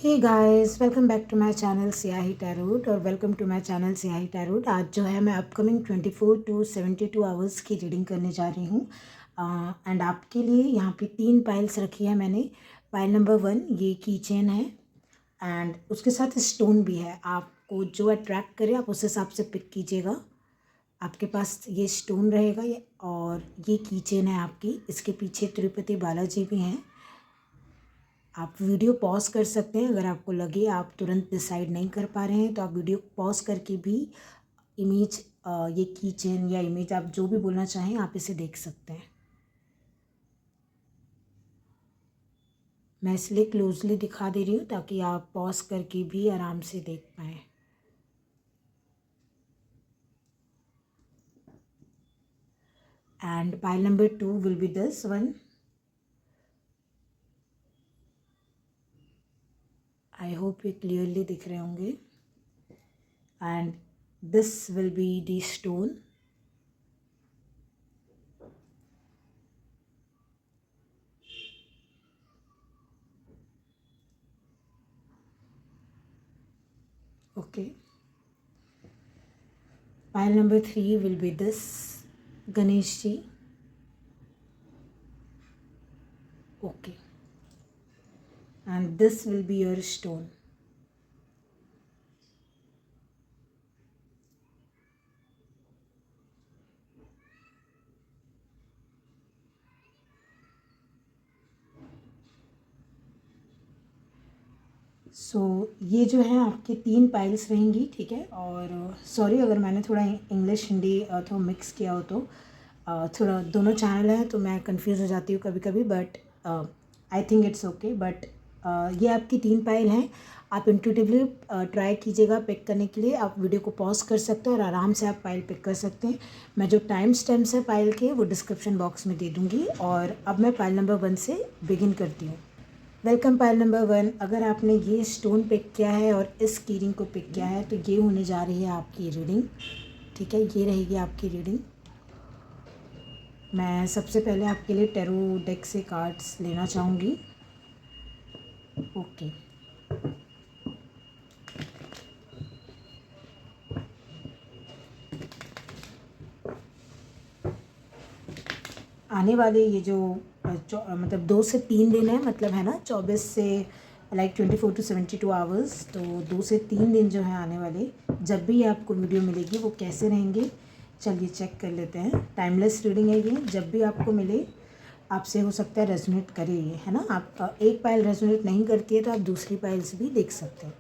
Hey guys, welcome back to my channel Siyahi tarot और welcome to my channel Siyahi tarot. आज जो है मैं अपकमिंग 24 टू 72 आवर्स की रीडिंग करने जा रही हूँ। एंड आपके लिए यहाँ पे 3 पाइल्स रखी है मैंने। पाइल नंबर 1 ये की चेन है एंड उसके साथ स्टोन भी है। आपको जो अट्रैक्ट करे आप उस हिसाब से पिक कीजिएगा। आपके पास ये स्टोन रहेगा और ये की चेन है आपकी। इसके पीछे तिरुपति बालाजी भी हैं। आप वीडियो पॉज कर सकते हैं अगर आपको लगे आप तुरंत डिसाइड नहीं कर पा रहे हैं तो आप वीडियो पॉज करके भी इमेज ये की चेन या इमेज आप जो भी बोलना चाहें आप इसे देख सकते हैं। मैं इसलिए क्लोजली दिखा दे रही हूँ ताकि आप पॉज करके भी आराम से देख पाएँ। And pile number 2 will be this one. I hope ये क्लियरली दिख रहे होंगे। And this will be the stone. Okay, pile number 3 will be this Ganesh ji. Okay, and this will be your stone. ये जो है आपके 3 piles रहेंगी, ठीक है। और सॉरी अगर मैंने थोड़ा इंग्लिश हिंदी थोड़ा मिक्स किया हो तो थोड़ा दोनों चैनल हैं तो मैं कंफ्यूज हो जाती हूँ कभी कभी, but I think it's okay. But ये आपकी 3 पाइल हैं। आप इंट्यूटिवली ट्राई कीजिएगा पिक करने के लिए। आप वीडियो को पॉज कर सकते हैं और आराम से आप पाइल पिक कर सकते हैं। मैं जो टाइम स्टैम्प्स है पाइल के वो डिस्क्रिप्शन बॉक्स में दे दूँगी। और अब मैं पाइल नंबर 1 से बिगिन करती हूँ। Welcome pile number 1। अगर आपने ये स्टोन पिक किया है और इस कीरिंग को पिक किया है तो ये होने जा रही है आपकी रीडिंग, ठीक है। ये रहेगी आपकी रीडिंग। मैं सबसे पहले आपके लिए टैरो डेक से कार्ड्स लेना चाहूँगी। ओके, आने वाले ये जो मतलब 2 से 3 दिन है, मतलब है ना 24 से लाइक 24 टू 72 आवर्स। तो 2 से 3 दिन जो है आने वाले, जब भी आपको वीडियो मिलेगी वो कैसे रहेंगे चलिए चेक कर लेते हैं। टाइमलेस रीडिंग है ये, जब भी आपको मिले आपसे हो सकता है रेजोनेट करे ये, है ना। आप एक पाइल रेजोनेट नहीं करती है तो आप दूसरी पाइल्स भी देख सकते हैं।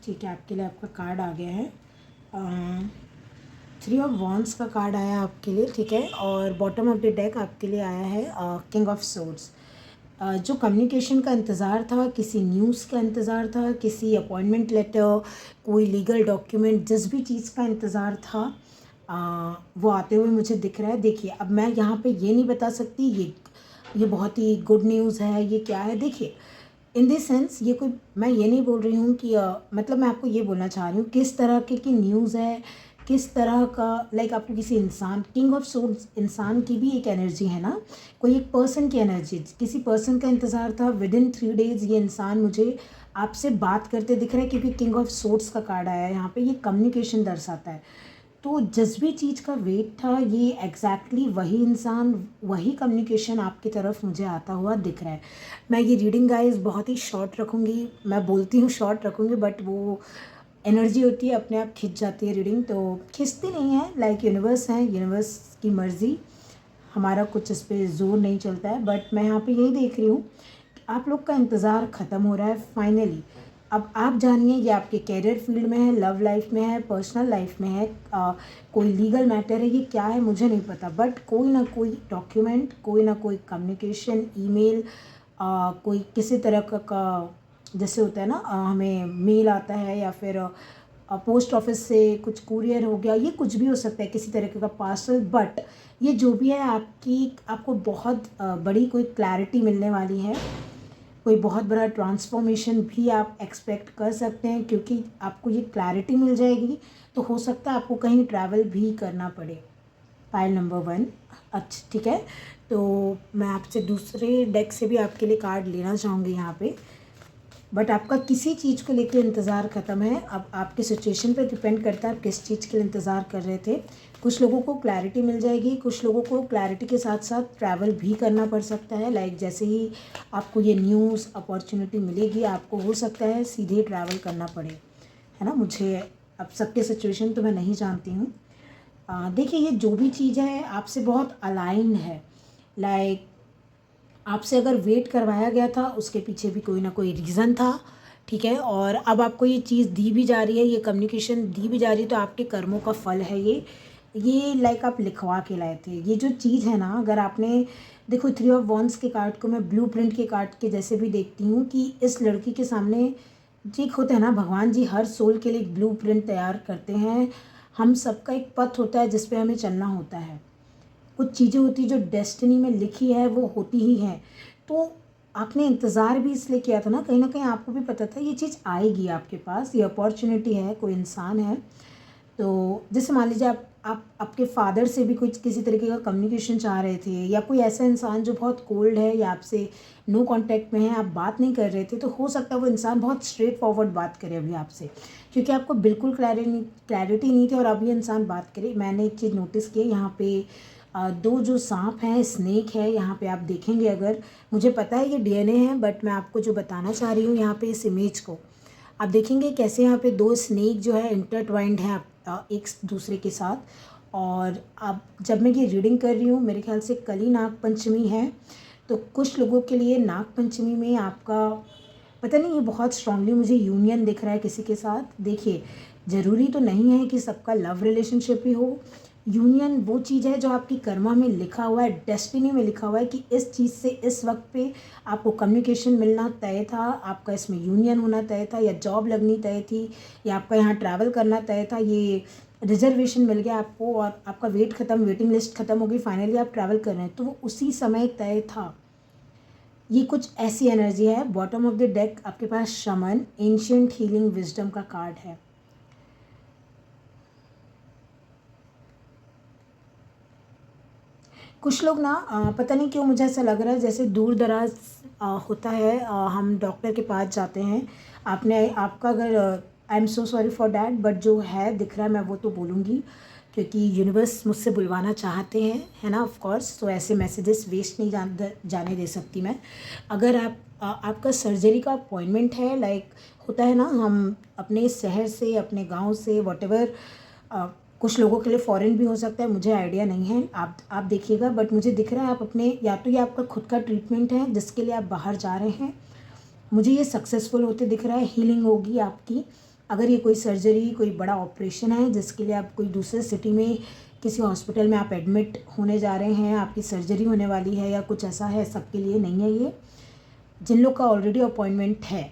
ठीक है, आपके लिए आपका कार्ड आ गया है। 3 ऑफ वॉन्ड्स का कार्ड आया आपके लिए, ठीक है। और बॉटम ऑफ द डेक आपके लिए आया है किंग ऑफ सोर्ड्स। जो कम्युनिकेशन का इंतज़ार था, किसी न्यूज़ का इंतज़ार था, किसी अपॉइंटमेंट लेटर, कोई लीगल डॉक्यूमेंट, जिस भी चीज़ का इंतज़ार था वो आते हुए मुझे दिख रहा है। देखिए, अब मैं यहाँ पे ये नहीं बता सकती ये बहुत ही गुड न्यूज़ है, ये क्या है। देखिए, इन दिस सेंस ये कोई, मैं ये नहीं बोल रही हूँ कि मतलब मैं आपको ये बोलना चाह रही हूँ किस तरह की न्यूज़ है, किस तरह का, लाइक आपको किसी इंसान, किंग ऑफ सोर्ड्स इंसान की भी एक एनर्जी है ना, कोई एक पर्सन की एनर्जी, किसी पर्सन का इंतज़ार था। विद इन 3 डेज़ ये इंसान मुझे आपसे बात करते दिख रहा है, क्योंकि किंग ऑफ सोर्ड्स का कार्ड आया है यहाँ पे, ये कम्युनिकेशन दर्शाता है। तो जिस भी चीज़ का वेट था ये एग्जैक्टली वही इंसान, वही कम्युनिकेशन आपकी तरफ मुझे आता हुआ दिख रहा है। मैं ये रीडिंग गाइस बहुत ही शॉर्ट रखूँगी, मैं बोलती हूँ शॉर्ट रखूँगी बट वो एनर्जी होती है अपने आप खिंच जाती है रीडिंग, तो खिंचती नहीं है। लाइक यूनिवर्स है, यूनिवर्स की मर्ज़ी, हमारा कुछ इस पर जोर नहीं चलता है। बट मैं यहाँ पे यही देख रही हूँ कि आप लोग का इंतज़ार ख़त्म हो रहा है फाइनली। अब आप जानिए ये आपके कैरियर फील्ड में है, लव लाइफ में है, पर्सनल लाइफ में है, कोई लीगल मैटर है, ये क्या है मुझे नहीं पता। बट कोई ना कोई डॉक्यूमेंट, कोई ना कोई कम्युनिकेशन, ईमेल, कोई किसी तरह का जैसे होता है ना हमें मेल आता है या फिर पोस्ट ऑफिस से कुछ कुरियर हो गया, ये कुछ भी हो सकता है, किसी तरीके का पार्सल। बट ये जो भी है आपको बहुत बड़ी कोई क्लैरिटी मिलने वाली है। कोई बहुत बड़ा ट्रांसफॉर्मेशन भी आप एक्सपेक्ट कर सकते हैं, क्योंकि आपको ये क्लैरिटी मिल जाएगी तो हो सकता है आपको कहीं ट्रैवल भी करना पड़े। Pile number 1। अच्छा ठीक है, तो मैं आपसे दूसरे डेक से भी आपके लिए कार्ड लेना चाहूँगी यहाँ पे। बट आपका किसी चीज़ को लेकर इंतज़ार ख़त्म है। अब आपकी सिचुएशन पे डिपेंड करता है आप किस चीज़ के लिए इंतज़ार कर रहे थे। कुछ लोगों को क्लैरिटी मिल जाएगी, कुछ लोगों को क्लैरिटी के साथ साथ ट्रैवल भी करना पड़ सकता है। लाइक जैसे ही आपको ये न्यूज़ अपॉर्चुनिटी मिलेगी, आपको हो सकता है सीधे ट्रैवल करना पड़े, है ना। मुझे अब सबके सिचुएशन तो मैं नहीं जानती हूँ। देखिए, ये जो भी चीज़ है आपसे बहुत अलाइन है। लाइक आपसे अगर वेट करवाया गया था, उसके पीछे भी कोई ना कोई रीज़न था, ठीक है। और अब आपको ये चीज़ दी भी जा रही है, ये कम्युनिकेशन दी भी जा रही है, तो आपके कर्मों का फल है ये लाइक आप लिखवा के लाए थे। ये जो चीज़ है ना, अगर आपने देखो 3 ऑफ वॉन्ड्स के कार्ड को मैं ब्लूप्रिंट के कार्ड के जैसे भी देखती हूँ कि इस लड़की के सामने एक होता है ना, भगवान जी हर सोल के लिए एक ब्लूप्रिंट तैयार करते हैं। हम सबका एक पथ होता है जिस पे हमें चलना होता है। कुछ चीज़ें होती हैं जो डेस्टिनी में लिखी है वो होती ही हैं। तो आपने इंतज़ार भी इसलिए किया था ना कहीं आपको भी पता था ये चीज़ आएगी आपके पास, ये अपॉर्चुनिटी है, कोई इंसान है। तो जैसे मान लीजिए आप आपके फादर से भी कुछ किसी तरीके का कम्युनिकेशन चाह रहे थे, या कोई ऐसा इंसान जो बहुत कोल्ड है या आपसे नो कांटेक्ट में है, आप बात नहीं कर रहे थे, तो हो सकता है वो इंसान बहुत स्ट्रेट फॉरवर्ड बात करे अभी आपसे, क्योंकि आपको बिल्कुल क्लैरिटी नहीं थी और अब ये इंसान बात करे। मैंने एक चीज़ नोटिस की है यहाँ पे, दो जो सांप हैं, स्नेक है यहाँ पे, आप देखेंगे अगर, मुझे पता है ये डीएनए है, बट मैं आपको जो बताना चाह रही हूँ यहाँ पे इस इमेज को आप देखेंगे कैसे यहाँ पे दो स्नेक जो है इंटरट्वाइंड है एक दूसरे के साथ। और अब जब मैं ये रीडिंग कर रही हूँ, मेरे ख्याल से कल ही नाग पंचमी है, तो कुछ लोगों के लिए नाग पंचमी में आपका पता नहीं, ये बहुत स्ट्रांगली मुझे यूनियन दिख रहा है किसी के साथ। देखिए, ज़रूरी तो नहीं है कि सबका लव रिलेशनशिप ही हो। यूनियन वो चीज़ है जो आपकी कर्मा में लिखा हुआ है, डेस्टिनी में लिखा हुआ है कि इस चीज़ से इस वक्त पे आपको कम्युनिकेशन मिलना तय था, आपका इसमें यूनियन होना तय था, या जॉब लगनी तय थी, या आपका यहाँ ट्रैवल करना तय था, ये रिजर्वेशन मिल गया आपको और आपका वेट ख़त्म, वेटिंग लिस्ट ख़त्म हो गई, फाइनली आप ट्रैवल कर रहे हैं, तो वो उसी समय तय था। ये कुछ ऐसी एनर्जी है। बॉटम ऑफ द डेक आपके पास शमन, एंशिएंट हीलिंग विजडम का कार्ड है। कुछ लोग ना पता नहीं क्यों मुझे ऐसा लग रहा है जैसे दूर दराज होता है, हम डॉक्टर के पास जाते हैं, आपने आपका अगर I am so sorry for that, but जो है दिख रहा है मैं वो तो बोलूँगी, क्योंकि यूनिवर्स मुझसे बुलवाना चाहते हैं, है ना, ऑफ कोर्स। तो ऐसे मैसेजेस वेस्ट नहीं जाने दे सकती मैं। अगर आपका सर्जरी का अपॉइंटमेंट है, लाइक होता है ना, हम अपने शहर से, अपने गांव से, व्हाटएवर, कुछ लोगों के लिए फ़ॉरेन भी हो सकता है, मुझे आइडिया नहीं है, आप देखिएगा, बट मुझे दिख रहा है आप अपने, या तो ये आपका खुद का ट्रीटमेंट है जिसके लिए आप बाहर जा रहे हैं, मुझे ये सक्सेसफुल होते दिख रहा है, हीलिंग होगी आपकी। अगर ये कोई सर्जरी, कोई बड़ा ऑपरेशन है जिसके लिए आप कोई दूसरे सिटी में किसी हॉस्पिटल में आप एडमिट होने जा रहे हैं, आपकी सर्जरी होने वाली है या कुछ ऐसा है, सबके लिए नहीं है ये। जिन लोग का ऑलरेडी अपॉइंटमेंट है,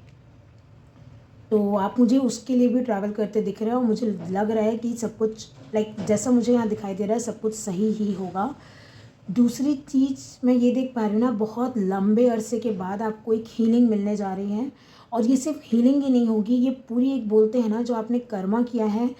तो आप मुझे उसके लिए भी ट्रैवल करते दिख रहे हो, और मुझे लग रहा है कि सब कुछ लाइक जैसा मुझे यहाँ दिखाई दे रहा है सब कुछ सही ही होगा। दूसरी चीज़ मैं ये देख पा रही हूँ ना, बहुत लंबे अरसे के बाद आपको एक हीलिंग मिलने जा रही है, और ये सिर्फ हीलिंग ही नहीं होगी, ये पूरी एक बोलते हैं ना जो आपने कर्मा किया है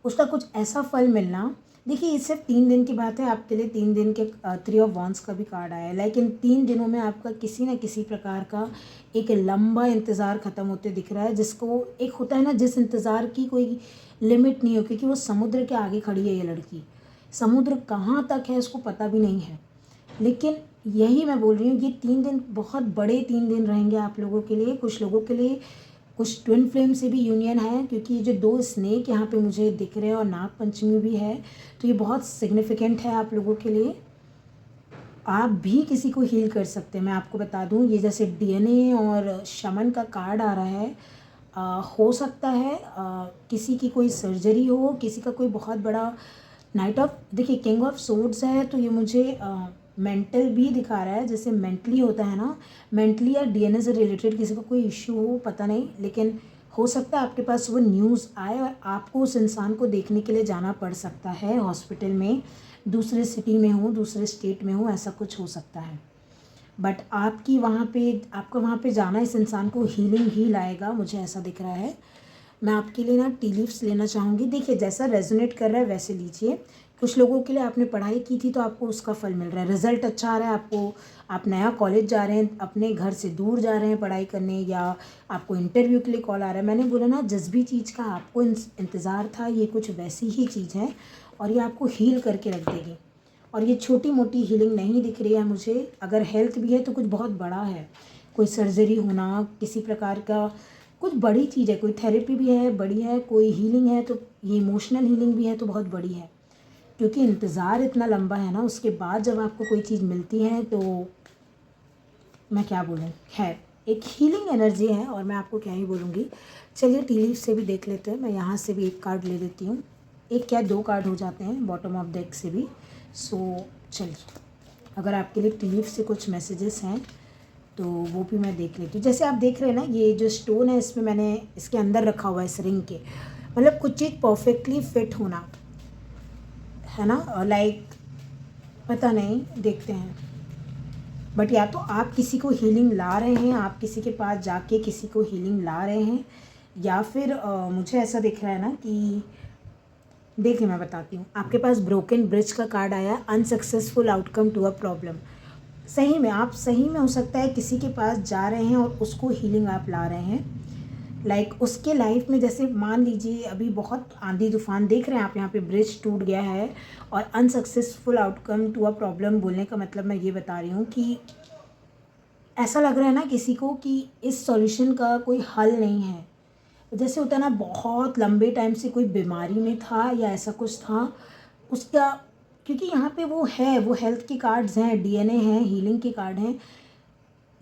उसका कुछ ऐसा फल मिलना। देखिए, ये सिर्फ 3 दिन की बात है आपके लिए, 3 दिन के 3 ऑफ वॉन्ड्स का भी कार्ड आया है, लेकिन 3 दिनों में आपका किसी न किसी प्रकार का एक लंबा इंतज़ार ख़त्म होते दिख रहा है, जिसको एक होता है ना, जिस इंतज़ार की कोई लिमिट नहीं हो, क्योंकि वो समुद्र के आगे खड़ी है ये लड़की, समुद्र कहाँ तक है उसको पता भी नहीं है। लेकिन यही मैं बोल रही हूँ, ये 3 दिन बहुत बड़े 3 दिन रहेंगे आप लोगों के लिए। कुछ लोगों के लिए कुछ ट्विन फ्लेम से भी यूनियन है, क्योंकि ये जो 2 स्नेक यहाँ पे मुझे दिख रहे हैं और नाग पंचमी भी है, तो ये बहुत सिग्निफिकेंट है आप लोगों के लिए। आप भी किसी को हील कर सकते हैं, मैं आपको बता दूं, ये जैसे डीएनए और शमन का कार्ड आ रहा है, हो सकता है किसी की कोई सर्जरी हो, किसी का कोई बहुत बड़ा नाइट ऑफ, देखिए किंग ऑफ सोर्ड्स है, तो ये मुझे मेंटल भी दिखा रहा है, जैसे मेंटली होता है ना, मेंटली या डीएनए से रिलेटेड किसी को कोई इश्यू हो, पता नहीं, लेकिन हो सकता है आपके पास वो न्यूज़ आए और आपको उस इंसान को देखने के लिए जाना पड़ सकता है हॉस्पिटल में, दूसरे सिटी में हो, दूसरे स्टेट में हो, ऐसा कुछ हो सकता है। बट आपकी वहाँ पे आपका वहाँ पे जाना इस इंसान को हीलिंग ही लाएगा, मुझे ऐसा दिख रहा है। मैं आपके लिए ना टी लीव्स लेना चाहूँगी। देखिए जैसा रेजोनेट कर रहा है वैसे लीजिए। कुछ लोगों के लिए आपने पढ़ाई की थी तो आपको उसका फल मिल रहा है, रिजल्ट अच्छा आ रहा है आपको, आप नया कॉलेज जा रहे हैं, अपने घर से दूर जा रहे हैं पढ़ाई करने, या आपको इंटरव्यू के लिए कॉल आ रहा है। मैंने बोला ना, जिस भी चीज़ का आपको इंतज़ार था ये कुछ वैसी ही चीज़ है और ये आपको हील करके रख देगी। और ये छोटी मोटी हीलिंग नहीं दिख रही है मुझे। अगर हेल्थ भी है तो कुछ बहुत बड़ा है, कोई सर्जरी होना, किसी प्रकार का कुछ बड़ी चीज़ है, कोई थेरेपी भी है बड़ी है, कोई हीलिंग है तो ये इमोशनल हीलिंग भी है तो बहुत बड़ी है। क्योंकि इंतज़ार इतना लंबा है ना, उसके बाद जब आपको कोई चीज़ मिलती है तो मैं क्या बोलूँ, खैर एक हीलिंग एनर्जी है और मैं आपको क्या ही बोलूँगी। चलिए टी लीफ से भी देख लेते हैं। मैं यहाँ से भी एक कार्ड ले लेती हूँ, एक क्या दो कार्ड हो जाते हैं बॉटम ऑफ डेक से भी। सो चलिए, अगर आपके लिए टी लीफ से कुछ मैसेजेस हैं तो वो भी मैं देख लेती हूँ। जैसे आप देख रहे हैं ना, ये जो स्टोन है इसमें मैंने इसके अंदर रखा हुआ है इस रिंग के, मतलब कुछ चीज़ परफेक्टली फिट होना है ना, लाइक पता नहीं, देखते हैं। बट या तो आप किसी को हीलिंग ला रहे हैं, आप किसी के पास जाके किसी को हीलिंग ला रहे हैं, या फिर मुझे ऐसा दिख रहा है ना कि देखिए मैं बताती हूँ। आपके पास ब्रोकन ब्रिज का कार्ड आया, unsuccessful outcome to a problem. सही में आप सही में हो सकता है किसी के पास जा रहे हैं और उसको हीलिंग आप ला रहे हैं, लाइक उसके लाइफ में जैसे मान लीजिए अभी बहुत आंधी तूफान देख रहे हैं आप, यहाँ पे ब्रिज टूट गया है। और unsuccessful outcome to a problem बोलने का मतलब मैं ये बता रही हूँ कि ऐसा लग रहा है ना किसी को कि इस सॉल्यूशन का कोई हल नहीं है। जैसे होता है ना, बहुत लंबे टाइम से कोई बीमारी में था या ऐसा कुछ था उसका, क्योंकि यहाँ पे वो है, वो हेल्थ के कार्ड्स हैं, डीएनए हैं, हीलिंग के कार्ड हैं,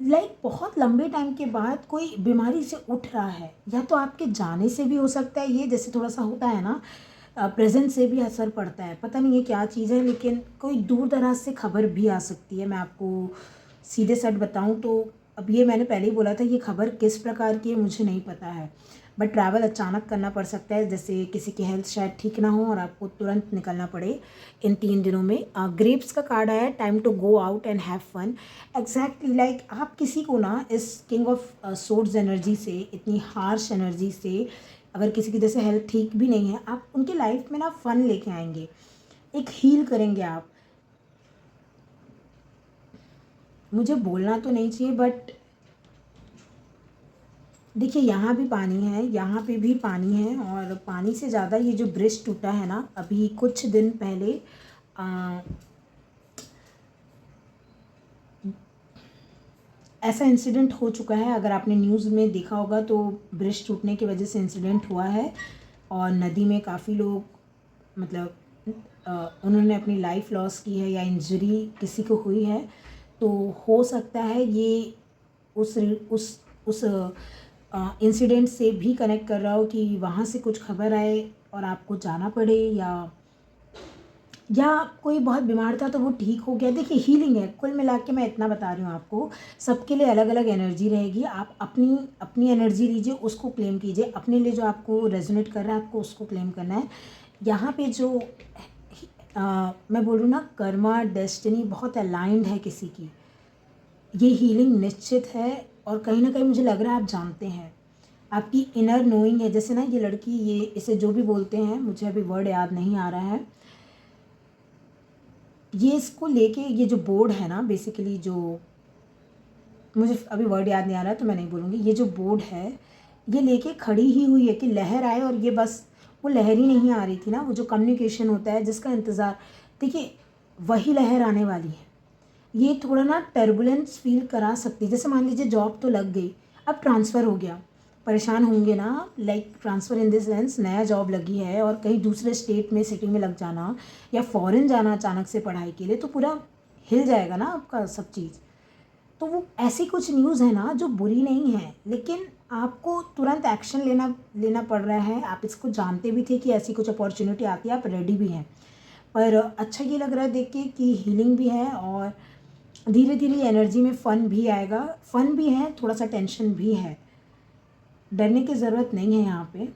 लाइक बहुत लंबे टाइम के बाद कोई बीमारी से उठ रहा है। या तो आपके जाने से भी हो सकता है ये, जैसे थोड़ा सा होता है ना, प्रेजेंट से भी असर पड़ता है, पता नहीं ये क्या चीज़ है, लेकिन कोई दूर दराज से खबर भी आ सकती है। मैं आपको सीधे सच बताऊं तो अब ये मैंने पहले ही बोला था, ये खबर किस प्रकार की है मुझे नहीं पता है, बट ट्रैवल अचानक करना पड़ सकता है, जैसे किसी की हेल्थ शायद ठीक ना हो और आपको तुरंत निकलना पड़े इन 3 दिनों में। ग्रेप्स का कार्ड आया, time to go out and have fun. Exactly like आप किसी को ना इस किंग ऑफ सोर्ड्स एनर्जी से, इतनी हार्श एनर्जी से, अगर किसी की जैसे हेल्थ ठीक भी नहीं है, आप उनकी लाइफ में ना फन लेके आएंगे, एक हील करेंगे आप। मुझे बोलना तो नहीं चाहिए बट देखिए यहाँ भी पानी है, यहाँ पे भी पानी है, और पानी से ज़्यादा ये जो ब्रिज टूटा है ना अभी कुछ दिन पहले, ऐसा इंसिडेंट हो चुका है। अगर आपने न्यूज़ में देखा होगा तो ब्रिज टूटने की वजह से इंसिडेंट हुआ है और नदी में काफ़ी लोग, मतलब उन्होंने अपनी लाइफ लॉस की है या इंजरी किसी को हुई है। तो हो सकता है ये उस इंसिडेंट से भी कनेक्ट कर रहा हो कि वहाँ से कुछ खबर आए और आपको जाना पड़े, या कोई बहुत बीमार था तो वो ठीक हो गया। देखिए हीलिंग है, कुल मिला के मैं इतना बता रही हूँ आपको, सबके लिए अलग अलग एनर्जी रहेगी। आप अपनी अपनी एनर्जी लीजिए, उसको क्लेम कीजिए, अपने लिए जो आपको रेजोनेट कर रहा है आपको उसको क्लेम करना है। यहाँ पे जो मैं बोलूँ ना, कर्मा डेस्टिनी बहुत अलाइंड है किसी की, ये हीलिंग निश्चित है। और कहीं ना कहीं मुझे लग रहा है आप जानते हैं, आपकी इनर नोइंग है। जैसे ना ये लड़की, ये इसे जो भी बोलते हैं, मुझे अभी वर्ड याद नहीं आ रहा है, ये इसको लेके, ये जो बोर्ड है ना बेसिकली, जो मुझे अभी वर्ड याद नहीं आ रहा है तो मैं नहीं बोलूँगी, ये जो बोर्ड है ये लेके खड़ी ही हुई है कि लहर आए, और ये बस वो लहर ही नहीं आ रही थी ना, वो जो कम्युनिकेशन होता है जिसका इंतज़ार, देखिए वही लहर आने वाली है। ये थोड़ा ना टर्बुलेंस फील करा सकती है। जैसे मान लीजिए जॉब तो लग गई, अब ट्रांसफ़र हो गया, परेशान होंगे ना, like transfer in the sense नया जॉब लगी है और कहीं दूसरे स्टेट में सिटी में लग जाना, या फॉरेन जाना अचानक से पढ़ाई के लिए, तो पूरा हिल जाएगा ना आपका सब चीज़। तो वो ऐसी कुछ न्यूज़ है ना जो बुरी नहीं है, लेकिन आपको तुरंत एक्शन लेना पड़ रहा है। आप इसको जानते भी थे कि ऐसी कुछ अपॉर्चुनिटी आती है, आप रेडी भी हैं, पर अच्छा ये लग रहा है देख के कि हीलिंग भी है और धीरे धीरे एनर्जी में फ़न भी आएगा। फ़न भी है, थोड़ा सा टेंशन भी है, डरने की ज़रूरत नहीं है यहाँ पे।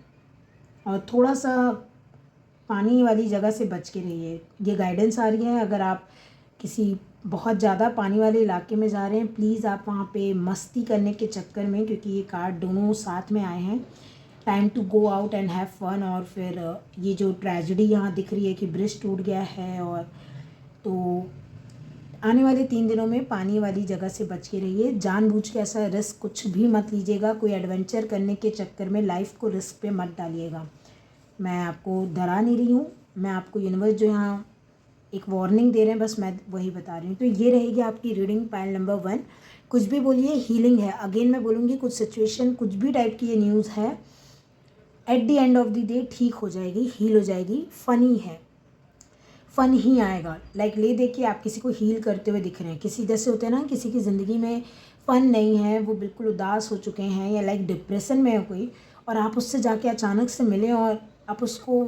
और थोड़ा सा पानी वाली जगह से बच के रहिए, ये गाइडेंस आ रही है। अगर आप किसी बहुत ज़्यादा पानी वाले इलाके में जा रहे हैं, प्लीज़ आप वहाँ पे मस्ती करने के चक्कर में, क्योंकि ये कार्ड दोनों साथ में आए हैं, time to go out and have fun, और फिर ये जो ट्रेजेडी यहाँ दिख रही है कि ब्रिज टूट गया है, और तो आने वाले 3 दिनों में पानी वाली जगह से बच के रहिए। जानबूझ के ऐसा रिस्क कुछ भी मत लीजिएगा, कोई एडवेंचर करने के चक्कर में लाइफ को रिस्क पे मत डालिएगा। मैं आपको डरा नहीं रही हूँ, मैं आपको यूनिवर्स जो यहाँ एक वार्निंग दे रहे हैं, बस मैं वही बता रही हूँ। तो ये रहेगी आपकी रीडिंग पाइल नंबर 1। कुछ भी बोलिए, हीलिंग है। अगेन मैं बोलूँगी, कुछ सिचुएशन, कुछ भी टाइप की ये न्यूज़ है, at the end of the day ठीक हो जाएगी, हील हो जाएगी। फ़नी है, फ़न ही आएगा। लाइक ले देखिए, आप किसी को हील करते हुए दिख रहे हैं। किसी जैसे होते हैं ना, किसी की ज़िंदगी में फ़न नहीं है, वो बिल्कुल उदास हो चुके हैं या लाइक डिप्रेशन में है कोई, और आप उससे जाके अचानक से मिलें और आप उसको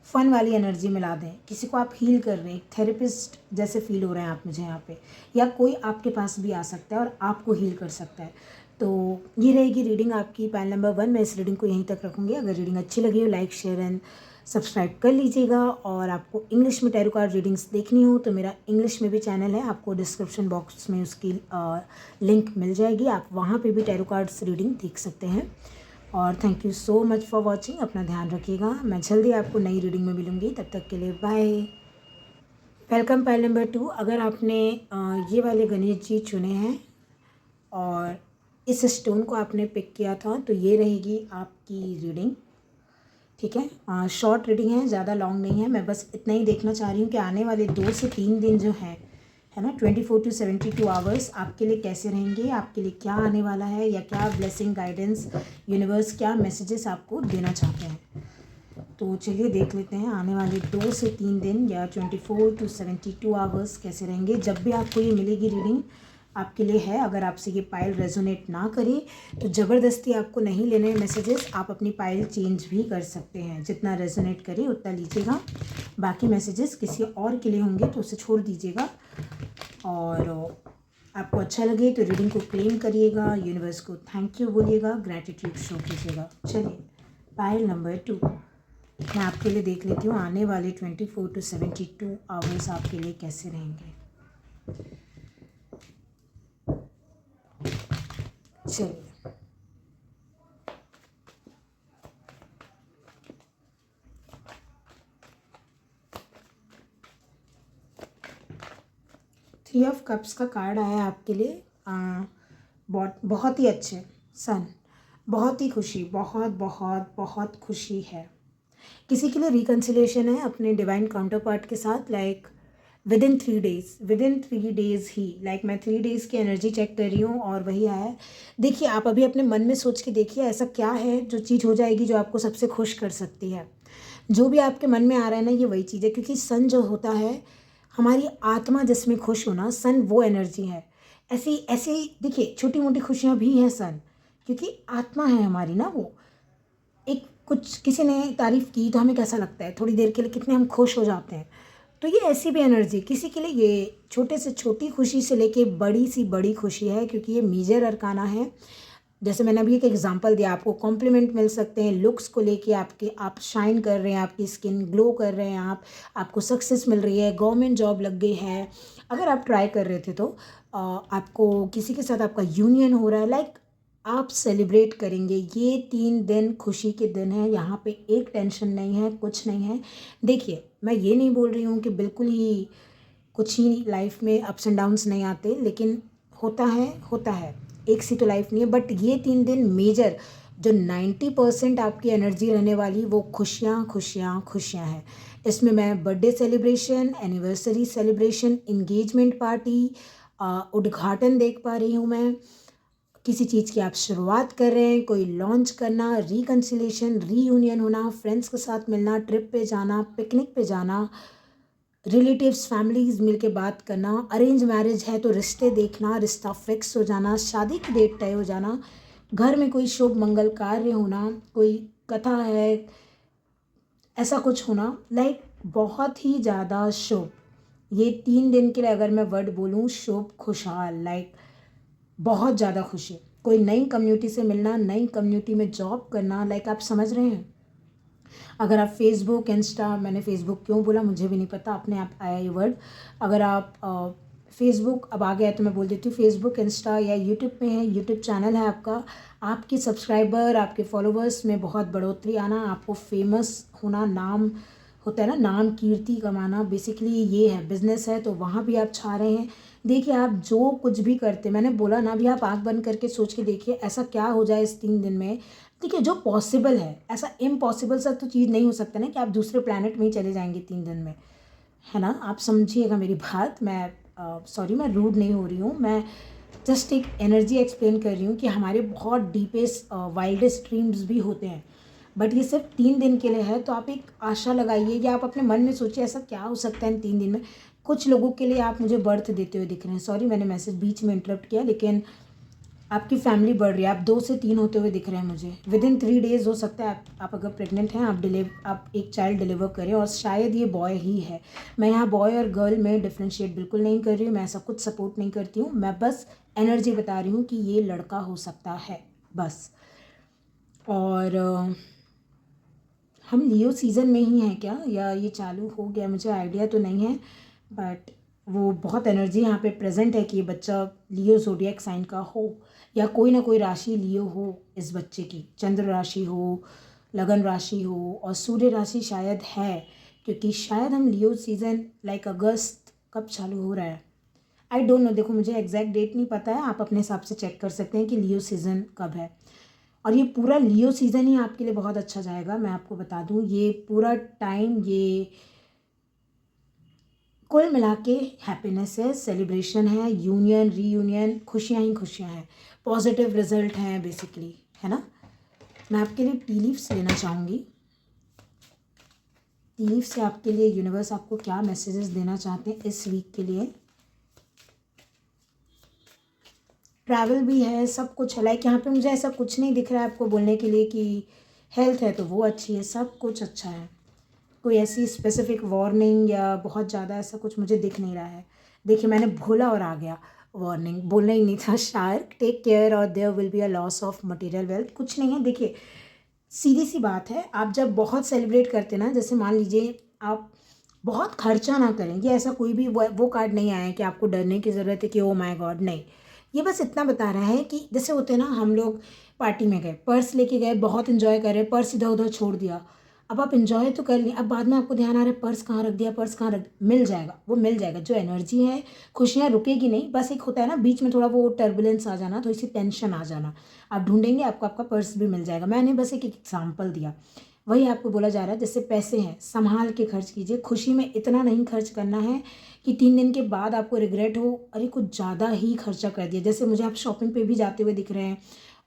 फ़न वाली एनर्जी मिला दें। किसी को आप हील कर रहे हैं, एक थेरेपिस्ट जैसे फ़ील हो रहे हैं आप मुझे यहाँ पे, या कोई आपके पास भी आ सकता है और आपको हील कर सकता है। तो ये रहेगी रीडिंग आपकी पाइल नंबर 1। मैं इस रीडिंग को यहीं तक रखूँगी। अगर रीडिंग अच्छी लगी हो, लाइक शेयर एंड सब्सक्राइब कर लीजिएगा। और आपको इंग्लिश में टैरो कार्ड रीडिंग्स देखनी हो तो मेरा इंग्लिश में भी चैनल है, आपको डिस्क्रिप्शन बॉक्स में उसकी लिंक मिल जाएगी, आप वहाँ पे भी टैरो कार्ड्स रीडिंग देख सकते हैं। और thank you so much for watching. अपना ध्यान रखिएगा। मैं जल्दी आपको नई रीडिंग में मिलूँगी, तब तक के लिए बाय। Welcome pile number 2। अगर आपने ये वाले गणेश जी चुने हैं और इस स्टोन को आपने पिक किया था, तो ये रहेगी आपकी रीडिंग, ठीक है। शॉर्ट रीडिंग है, ज़्यादा लॉन्ग नहीं है। मैं बस इतना ही देखना चाह रही हूँ कि आने वाले 2 से 3 दिन जो हैं, है ना, 24 to 72 आवर्स आपके लिए कैसे रहेंगे, आपके लिए क्या आने वाला है, या क्या ब्लेसिंग, गाइडेंस, यूनिवर्स क्या मैसेजेस आपको देना चाहते हैं। तो चलिए देख लेते हैं आने वाले 2 से 3 दिन या 24 to 72 आवर्स कैसे रहेंगे। जब भी आपको ये मिलेगी रीडिंग, आपके लिए है। अगर आपसे ये पाइल रेजोनेट ना करे तो ज़बरदस्ती आपको नहीं लेने मैसेजेस, आप अपनी पाइल चेंज भी कर सकते हैं। जितना रेजोनेट करे उतना लीजिएगा, बाकी मैसेजेस किसी और के लिए होंगे तो उसे छोड़ दीजिएगा। और आपको अच्छा लगे तो रीडिंग को क्लेम करिएगा, यूनिवर्स को थैंक यू बोलिएगा, ग्रैटिट्यूड शो कीजिएगा। चलिए पाइल नंबर 2 मैं आपके लिए देख लेती हूँ, आने वाले 24 to 72 आवर्स आपके लिए कैसे रहेंगे। चलिए, थ्री ऑफ कप्स का कार्ड आया आपके लिए। बहुत ही अच्छे सन, बहुत ही खुशी, बहुत बहुत बहुत खुशी है। किसी के लिए रिकन्सिलेशन है अपने डिवाइन काउंटर पार्ट के साथ, like with in 3 days he. Like मैं 3 डेज़ की एनर्जी चेक कर रही हूँ और वही आया है। देखिए, आप अभी अपने मन में सोच के देखिए, ऐसा क्या है जो चीज़ हो जाएगी जो आपको सबसे खुश कर सकती है। जो भी आपके मन में आ रहा है ना, ये वही चीज़ है, क्योंकि सन जो होता है, हमारी आत्मा जिसमें खुश होना, सन वो एनर्जी है। ऐसी ऐसी देखिए, छोटी मोटी खुशियाँ भी हैं सन, क्योंकि आत्मा है हमारी ना वो। एक कुछ किसी ने तारीफ़ की तो हमें कैसा लगता है, थोड़ी देर के लिए कितने हम खुश हो जाते हैं। तो ये ऐसी भी एनर्जी किसी के लिए, ये छोटे से छोटी खुशी से लेके बड़ी सी बड़ी खुशी है, क्योंकि ये मेजर अरकाना है। जैसे मैंने अभी एक एग्जांपल दिया, आपको कॉम्प्लीमेंट मिल सकते हैं लुक्स को लेके, आपके आप शाइन कर रहे हैं, आपकी स्किन ग्लो कर रहे हैं, आपको सक्सेस मिल रही है, गवर्नमेंट जॉब लग गई है, अगर आप ट्राई कर रहे थे तो आपको किसी के साथ आपका यूनियन हो रहा है, लाइक आप सेलिब्रेट करेंगे। ये 3 दिन खुशी के दिन हैं, यहाँ पे एक टेंशन नहीं है, कुछ नहीं है। देखिए, मैं ये नहीं बोल रही हूँ कि बिल्कुल ही कुछ ही लाइफ में अप्स एंड डाउन्स नहीं आते, लेकिन होता है, एक सी तो लाइफ नहीं है। बट ये 3 दिन मेजर, जो 90% आपकी एनर्जी रहने वाली, वो खुशियाँ खुशियाँ खुशियाँ हैं। इसमें मैं birthday celebration, anniversary celebration, engagement party, उद्घाटन देख पा रही हूँ मैं। किसी चीज़ की आप शुरुआत कर रहे हैं, कोई लॉन्च करना, रिकन्सिलेशन, रीयूनियन होना, फ्रेंड्स के साथ मिलना, ट्रिप पे जाना, पिकनिक पे जाना, रिलेटिव्स फैमिलीज़ मिल के बात करना, अरेंज मैरिज है तो रिश्ते देखना, रिश्ता फिक्स हो जाना, शादी की डेट तय हो जाना, घर में कोई शुभ मंगल कार्य होना, कोई कथा है, ऐसा कुछ होना, लाइक बहुत ही ज़्यादा शुभ। ये 3 दिन के लिए अगर मैं वर्ड बोलूँ, शुभ, खुशहाल, लाइक बहुत ज़्यादा खुशी। कोई नई कम्युनिटी से मिलना, नई कम्युनिटी में जॉब करना, लाइक आप समझ रहे हैं। अगर आप फेसबुक, इंस्टा, मैंने फेसबुक क्यों बोला मुझे भी नहीं पता, अपने आप आया ये वर्ड। अगर आप फेसबुक अब आ गया है तो मैं बोल देती हूँ, फेसबुक, इंस्टा या यूट्यूब पे है, यूट्यूब चैनल है आपका, आपके सब्सक्राइबर, आपके फॉलोवर्स में बहुत बढ़ोतरी आना, आपको फेमस होना, नाम होता है ना, नाम कीर्ति कमाना, बेसिकली ये है, बिजनेस है तो वहाँ भी आप छा रहे हैं। देखिए आप जो कुछ भी करते, मैंने बोला ना, अभी आप आँख बंद करके सोच के देखिए ऐसा क्या हो जाए इस 3 दिन में। देखिए जो पॉसिबल है, ऐसा इम्पॉसिबल सा तो चीज़ नहीं हो सकता ना कि आप दूसरे प्लैनेट में ही चले जाएंगे 3 दिन में, है ना। आप समझिएगा मेरी बात। मैं सॉरी, मैं रूड नहीं हो रही हूँ, मैं जस्ट एक एनर्जी एक्सप्लेन कर रही हूँ कि हमारे बहुत डीपेस्ट वाइल्डेस्ट ड्रीम्स भी होते हैं, बट ये सिर्फ 3 दिन के लिए है। तो आप एक आशा लगाइए या आप अपने मन में सोचिए ऐसा क्या हो सकता है इन 3 दिन में। कुछ लोगों के लिए आप मुझे बर्थ देते हुए दिख रहे हैं, सॉरी मैंने मैसेज बीच में इंटरप्ट किया, लेकिन आपकी फैमिली बढ़ रही है, आप 2 से 3 होते हुए दिख रहे हैं मुझे। विदिन 3 डेज़ हो सकता है आप अगर प्रेग्नेंट हैं, आप एक चाइल्ड डिलीवर करें, और शायद ये बॉय ही है। मैं यहाँ बॉय और गर्ल में डिफ्रेंशिएट बिल्कुल नहीं कर रही हूँ, मैं ऐसा कुछ सपोर्ट नहीं करती हूँ, मैं बस एनर्जी बता रही हूँ कि ये लड़का हो सकता है बस। और हम लियो सीज़न में ही हैं क्या, या ये चालू हो गया, मुझे आइडिया तो नहीं है, बट वो बहुत एनर्जी यहाँ पे प्रेजेंट है कि ये बच्चा लियो ज़ोडिएक साइन का हो, या कोई ना कोई राशि लियो हो इस बच्चे की, चंद्र राशि हो, लगन राशि हो, और सूर्य राशि शायद है, क्योंकि शायद हम लियो सीज़न लाइक अगस्त कब चालू हो रहा है, आई डोंट नो। देखो मुझे एग्जैक्ट डेट नहीं पता है, आप अपने हिसाब से चेक कर सकते हैं कि लियो सीज़न कब है। और ये पूरा लियो सीज़न ही आपके लिए बहुत अच्छा जाएगा, मैं आपको बता दूं, ये पूरा टाइम ये कुल मिला के हैप्पीनेस है, सेलिब्रेशन है, यूनियन, रीयूनियन, खुशियाँ ही खुशियाँ हैं, पॉजिटिव रिजल्ट हैं बेसिकली, है ना। मैं आपके लिए टी लीव्स लेना चाहूँगी। टी लीव्स से आपके लिए यूनिवर्स आपको क्या मैसेजेस देना चाहते हैं इस वीक के लिए। ट्रैवल भी है, सब कुछ है, लाइक यहाँ पे मुझे ऐसा कुछ नहीं दिख रहा है आपको बोलने के लिए कि हेल्थ है तो वो अच्छी है, सब कुछ अच्छा है। कोई ऐसी स्पेसिफिक वार्निंग या बहुत ज़्यादा ऐसा कुछ मुझे दिख नहीं रहा है। देखिए मैंने भूला और आ गया, वार्निंग बोलना ही नहीं था। शार्क, टेक केयर और there will be a loss of material wealth, कुछ नहीं है। देखिए सीधी सी बात है, आप जब बहुत सेलिब्रेट करते ना, जैसे मान लीजिए आप बहुत खर्चा ना करें, ये ऐसा कोई भी वो कार्ड नहीं आया है कि आपको डरने की ज़रूरत है कि ओ माय गॉड, नहीं। ये बस इतना बता रहा है कि जैसे होते हैं ना, हम लोग पार्टी में गए, पर्स लेके गए, बहुत इन्जॉय कर रहे हैं, पर्स इधर उधर छोड़ दिया, अब आप इन्जॉय तो कर लिए, अब बाद में आपको ध्यान आ रहा है पर्स कहाँ रख दिया, पर्स कहाँ रख, मिल जाएगा, वो मिल जाएगा। जो एनर्जी है, खुशियाँ रुकेगी नहीं, बस एक होता है ना बीच में थोड़ा वो टर्बुलेंस आ जाना, थोड़ी सी टेंशन आ जाना, आप ढूंढेंगे आपको आपका पर्स भी मिल जाएगा। मैंने बस एक एग्जाम्पल दिया, वही आपको बोला जा रहा है। जैसे पैसे हैं, संभाल के खर्च कीजिए, खुशी में इतना नहीं खर्च करना है कि 3 दिन के बाद आपको रिग्रेट हो, अरे कुछ ज़्यादा ही खर्चा कर दिया। जैसे मुझे आप शॉपिंग पे भी जाते हुए दिख रहे हैं,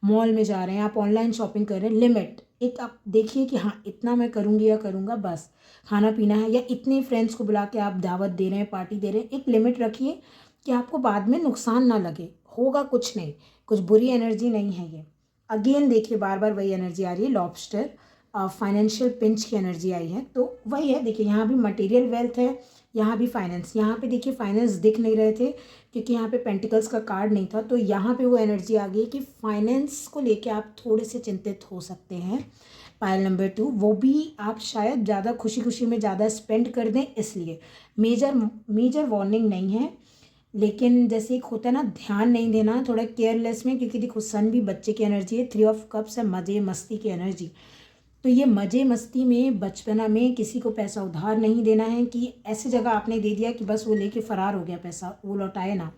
मॉल में जा रहे हैं, आप ऑनलाइन शॉपिंग कर रहे हैं, लिमिट एक आप देखिए कि हाँ इतना मैं करूँगी या करूँगा, बस खाना पीना है, या इतने फ्रेंड्स को बुला के आप दावत दे रहे हैं, पार्टी दे रहे हैं, एक लिमिट रखिए कि आपको बाद में नुकसान ना लगे, होगा कुछ नहीं, कुछ बुरी एनर्जी नहीं है ये। अगेन देखिए बार बार वही एनर्जी आ रही है, लॉबस्टर, फाइनेंशियल पिंच की एनर्जी आई है, तो वही है। देखिए यहाँ भी मटेरियल वेल्थ है, यहाँ भी फाइनेंस, यहाँ पे देखिए फाइनेंस दिख नहीं रहे थे क्योंकि यहाँ पे पेंटिकल्स का कार्ड नहीं था, तो यहाँ पे वो एनर्जी आ गई कि फाइनेंस को लेके आप थोड़े से चिंतित हो सकते हैं। पायल नंबर 2, वो भी आप शायद ज़्यादा खुशी खुशी में ज़्यादा स्पेंड कर दें, इसलिए मेजर वार्निंग नहीं है, लेकिन जैसे एक होता है ना ध्यान नहीं देना, थोड़ा केयरलेस में, क्योंकि देखो सन भी बच्चे की एनर्जी है, 3 ऑफ कप्स है, मज़े मस्ती की एनर्जी, तो ये मज़े मस्ती में बचपना में किसी को पैसा उधार नहीं देना है कि ऐसी जगह आपने दे दिया कि बस वो लेके फ़रार हो गया, पैसा वो लौटाए ना,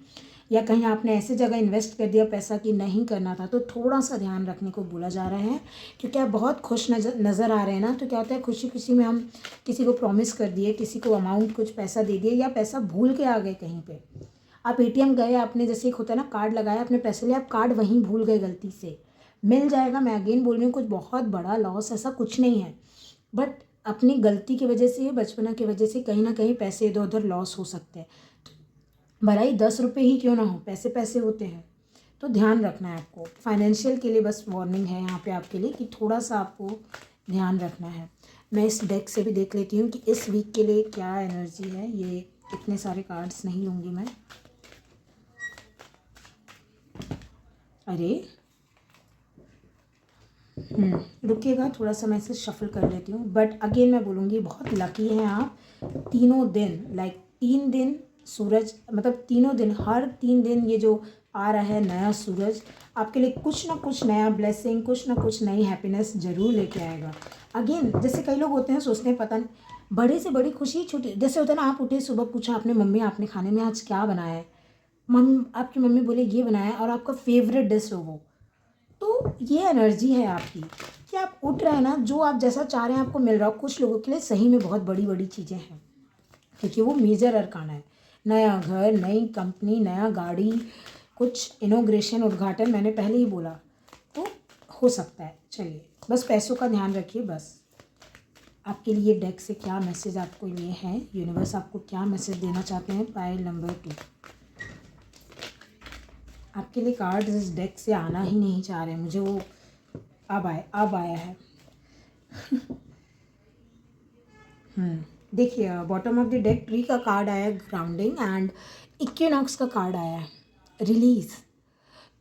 या कहीं आपने ऐसे जगह इन्वेस्ट कर दिया पैसा कि नहीं करना था, तो थोड़ा सा ध्यान रखने को बोला जा रहा है। क्योंकि आप बहुत खुश नज़र आ रहे हैं ना, तो क्या होता है खुशी खुशी में हम किसी को प्रॉमिस कर दिए, किसी को अमाउंट कुछ पैसा दे दिए, या पैसा भूल के आ गए कहीं पर। आप एटीएम गए, आपने जैसे एक होता है ना कार्ड लगाया, आपने पैसे लिए, आप कार्ड वहीं भूल गए गलती से, मिल जाएगा। मैं अगेन बोल रही हूँ, कुछ बहुत बड़ा लॉस ऐसा कुछ नहीं है, बट अपनी गलती की वजह से, बचपना की वजह से कहीं ना कहीं पैसे इधर उधर लॉस हो सकते हैं। भलाई 10 रुपये ही क्यों ना हो, पैसे पैसे होते हैं, तो ध्यान रखना है आपको। फाइनेंशियल के लिए बस वार्निंग है यहाँ पे आपके लिए कि थोड़ा सा आपको ध्यान रखना है। मैं इस डेक से भी देख लेती हूँ कि इस वीक के लिए क्या एनर्जी है। ये इतने सारे कार्ड्स नहीं लूँगी मैं, अरे रुकिएगा थोड़ा सा, मैं इसे शफल कर लेती हूँ। बट अगेन मैं बोलूँगी बहुत लकी हैं आप, तीनों दिन, लाइक 3 दिन सूरज मतलब तीनों दिन, हर 3 दिन ये जो आ रहा है नया सूरज आपके लिए कुछ ना कुछ नया ब्लेसिंग, कुछ ना कुछ नई हैप्पीनेस ज़रूर लेके आएगा। अगेन जैसे कई लोग होते हैं सोचते हैं पता नहीं बड़े से बड़ी खुशी छोटी, जैसे होता है ना, आप उठे सुबह पूछा आपने मम्मी आपने खाने में आज क्या बनाया है, आपकी मम्मी बोले ये बनाया है और आपका फेवरेट डिश हो वो, तो ये एनर्जी है आपकी कि आप उठ रहे हैं ना, जो आप जैसा चाह रहे हैं आपको मिल रहा हो। कुछ लोगों के लिए सही में बहुत बड़ी बड़ी चीज़ें हैं क्योंकि वो मेजर अरकाना है, नया घर, नई कंपनी, नया गाड़ी, कुछ इनोग्रेशन, उद्घाटन, मैंने पहले ही बोला, तो हो सकता है। चलिए बस पैसों का ध्यान रखिए। बस आपके लिए डेक से क्या मैसेज आपको लिए हैं, यूनिवर्स आपको क्या मैसेज देना चाहते हैं। पाइल नंबर 2 आपके लिए कार्ड इस डेक से आना ही नहीं चाह रहे हैं मुझे, वो अब आया है। देखिए bottom of the deck tree का कार्ड आया है, ग्राउंडिंग, एंड इक्विनॉक्स का कार्ड आया है, रिलीज।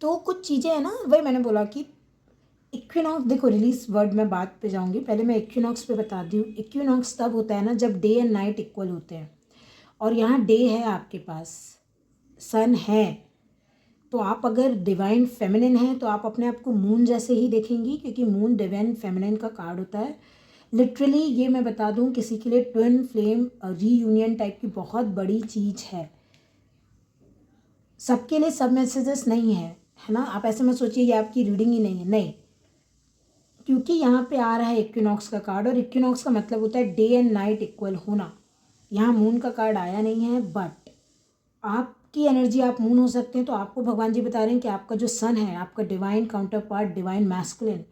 तो कुछ चीज़ें हैं ना, वही मैंने बोला कि इक्विनॉक्स, देखो रिलीज वर्ड में बात पे जाऊंगी, पहले मैं इक्विनॉक्स पे बता दी हूँ। इक्विनॉक्स तब होता है ना जब डे एंड नाइट इक्वल होते हैं, और यहाँ डे है आपके पास, सन है, तो आप अगर डिवाइन फेमिनिन हैं तो आप अपने आप को मून जैसे ही देखेंगी, क्योंकि मून डिवाइन फेमिनिन का कार्ड होता है। लिटरली ये मैं बता दूं किसी के लिए ट्विन फ्लेम रीयूनियन टाइप की बहुत बड़ी चीज़ है। सबके लिए सब मैसेजेस नहीं है ना, आप ऐसे मत सोचिए ये आपकी रीडिंग ही नहीं है, नहीं, क्योंकि यहाँ पे आ रहा है इक्विनॉक्स का कार्ड, और इक्विनॉक्स का मतलब होता है डे एंड नाइट इक्वल होना। यहाँ मून का कार्ड आया नहीं है, बट आपकी एनर्जी, आप मून हो सकते हैं, तो आपको भगवान जी बता रहे हैं कि आपका जो सन है, आपका divine counter part, divine masculine,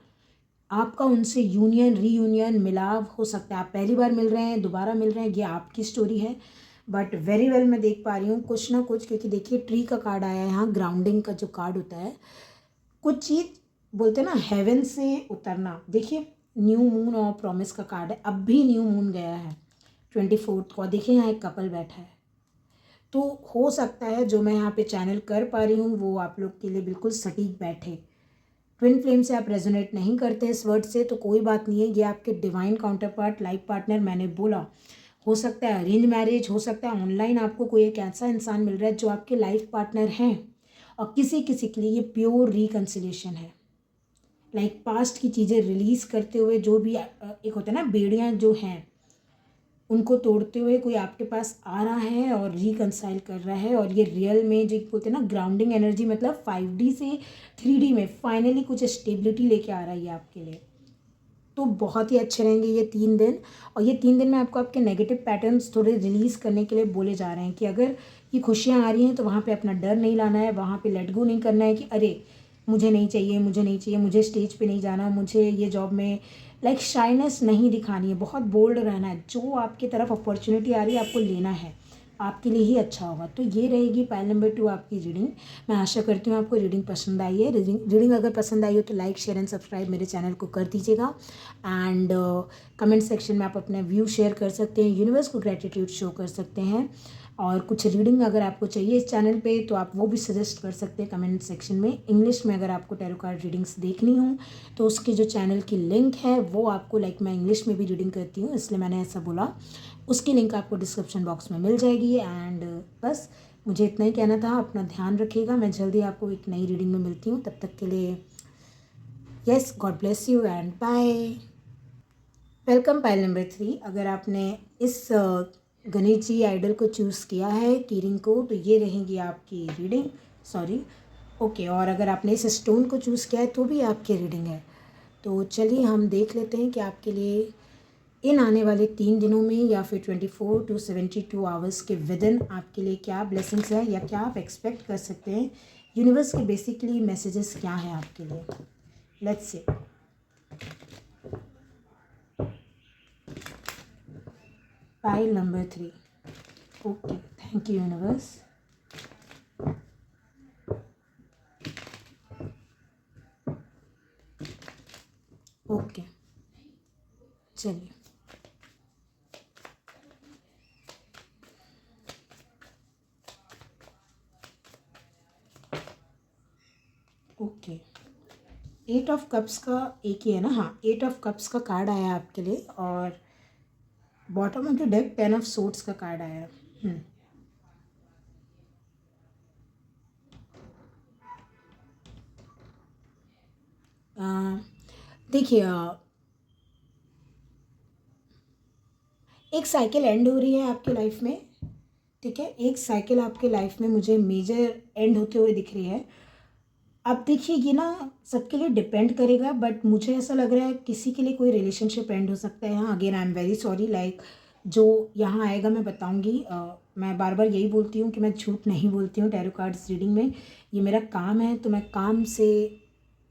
आपका उनसे यूनियन, रीयूनियन, मिलाव हो सकता है। आप पहली बार मिल रहे हैं, दोबारा मिल रहे हैं, ये आपकी स्टोरी है, बट वेरी वेल मैं देख पा रही हूँ कुछ ना कुछ, क्योंकि देखिए ट्री का कार्ड आया है यहाँ, ग्राउंडिंग का जो कार्ड होता है, कुछ चीज़ बोलते हैं ना हेवन से उतरना। देखिए न्यू मून और प्रॉमिस का कार्ड है, अब भी न्यू मून गया है 24 को, देखिए यहाँ एक कपल बैठा है, तो हो सकता है जो मैं यहाँ पे चैनल कर पा रही हूँ वो आप लोग के लिए बिल्कुल सटीक बैठे। ट्विन फ्लेम से आप रेजोनेट नहीं करते इस वर्ड से, तो कोई बात नहीं है, ये आपके divine counter part, life partner, मैंने बोला हो सकता है अरेंज मैरिज, हो सकता है ऑनलाइन आपको कोई एक ऐसा इंसान मिल रहा है जो आपके लाइफ पार्टनर हैं, और किसी किसी के लिए ये प्योर रिकन्सिलेशन है, लाइक पास्ट की चीज़ें रिलीज़ करते हुए, जो भी एक होता है ना बेड़ियाँ जो हैं उनको तोड़ते हुए कोई आपके पास आ रहा है और रिकंसाइल कर रहा है। और ये रियल में जो बोलते हैं ना ग्राउंडिंग एनर्जी, मतलब 5D से 3D में फाइनली कुछ स्टेबिलिटी लेके आ रहा है ये आपके लिए, तो बहुत ही अच्छे रहेंगे ये 3 दिन। और ये 3 दिन में आपको आपके नेगेटिव पैटर्न्स थोड़े रिलीज़ करने के लिए बोले जा रहे हैं कि अगर ये खुशियाँ आ रही हैं तो वहाँ पे अपना डर नहीं लाना है, वहाँ पे लेट गो नहीं करना है कि अरे मुझे नहीं चाहिए, मुझे नहीं चाहिए, मुझे स्टेज पे नहीं जाना, मुझे ये जॉब में लाइक शाइनेस नहीं दिखानी है, बहुत बोल्ड रहना है, जो आपकी तरफ अपॉर्चुनिटी आ रही है आपको लेना है, आपके लिए ही अच्छा होगा। तो ये रहेगी पाइल नंबर 2 आपकी रीडिंग। मैं आशा करती हूँ आपको रीडिंग पसंद आई है। रीडिंग अगर पसंद आई हो तो लाइक, शेयर एंड सब्सक्राइब मेरे चैनल को कर दीजिएगा, एंड कमेंट सेक्शन में आप अपना व्यू शेयर कर सकते हैं, यूनिवर्स को ग्रेटिट्यूड शो कर सकते हैं, और कुछ रीडिंग अगर आपको चाहिए इस चैनल पे तो आप वो भी सजेस्ट कर सकते हैं कमेंट सेक्शन में। इंग्लिश में अगर आपको टैरो कार्ड रीडिंग्स देखनी हो तो उसके जो चैनल की लिंक है वो आपको, लाइक मैं इंग्लिश में भी रीडिंग करती हूँ इसलिए मैंने ऐसा बोला, उसकी लिंक आपको डिस्क्रिप्शन बॉक्स में मिल जाएगी। एंड बस मुझे इतना ही कहना था, अपना ध्यान रखिएगा, मैं जल्दी आपको एक नई रीडिंग में मिलती हूँ, तब तक के लिए yes, God bless you and bye. Welcome pile number 3। अगर आपने इस गणेश जी आइडल को चूज़ किया है, कीरिंग को, तो ये रहेंगी आपकी रीडिंग, सॉरी ओके। और अगर आपने इस स्टोन को चूज़ किया है तो भी आपकी रीडिंग है। तो चलिए हम देख लेते हैं कि आपके लिए इन आने वाले 3 दिनों में या फिर 24 to 72 आवर्स के विदिन आपके लिए क्या ब्लेसिंग्स हैं या क्या आप एक्सपेक्ट कर सकते हैं, यूनिवर्स के बेसिकली मैसेजेस क्या हैं आपके लिए। Let's see. Pile number 3। Okay, thank you universe. Okay चलिए, ओके 8 ऑफ कप्स का एक ही है ना, हाँ 8 ऑफ कप्स का कार्ड आया आपके लिए, और bottom of the deck 10 of swords का कार्ड आया है। अ, देखिए एक साइकिल एंड हो रही है आपकी लाइफ में, ठीक है? एक साइकिल आपके लाइफ में मुझे मेजर एंड होते हुए दिख रही है। अब देखिए ये ना सबके लिए डिपेंड करेगा, बट मुझे ऐसा लग रहा है किसी के लिए कोई रिलेशनशिप एंड हो सकता है यहाँ। Again I am very sorry, like जो यहाँ आएगा मैं बताऊँगी। मैं बार बार यही बोलती हूँ कि मैं झूठ नहीं बोलती हूँ टैरो कार्ड्स रीडिंग में। ये मेरा काम है, तो मैं काम से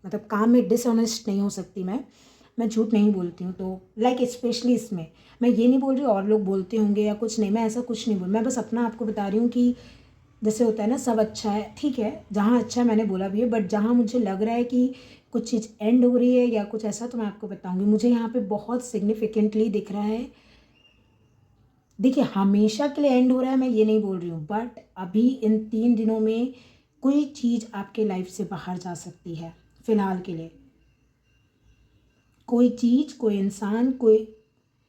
मतलब काम में डिसऑनेस्ट नहीं हो सकती मैं झूठ नहीं बोलती हूँ। तो लाइक स्पेशली इसमें मैं ये नहीं बोल रही और लोग बोलते होंगे या कुछ नहीं, मैं ऐसा कुछ नहीं बोल, मैं बस अपना आपको बता रही हूँ कि जैसे होता है ना सब अच्छा है, ठीक है, जहाँ अच्छा है मैंने बोला भी है, बट जहाँ मुझे लग रहा है कि कुछ चीज़ एंड हो रही है या कुछ ऐसा, तो मैं आपको बताऊंगी। मुझे यहाँ पे बहुत सिग्निफिकेंटली दिख रहा है। देखिए हमेशा के लिए एंड हो रहा है मैं ये नहीं बोल रही हूँ, बट अभी इन 3 दिनों में कोई चीज़ आपके लाइफ से बाहर जा सकती है फ़िलहाल के लिए। कोई चीज़, कोई इंसान, कोई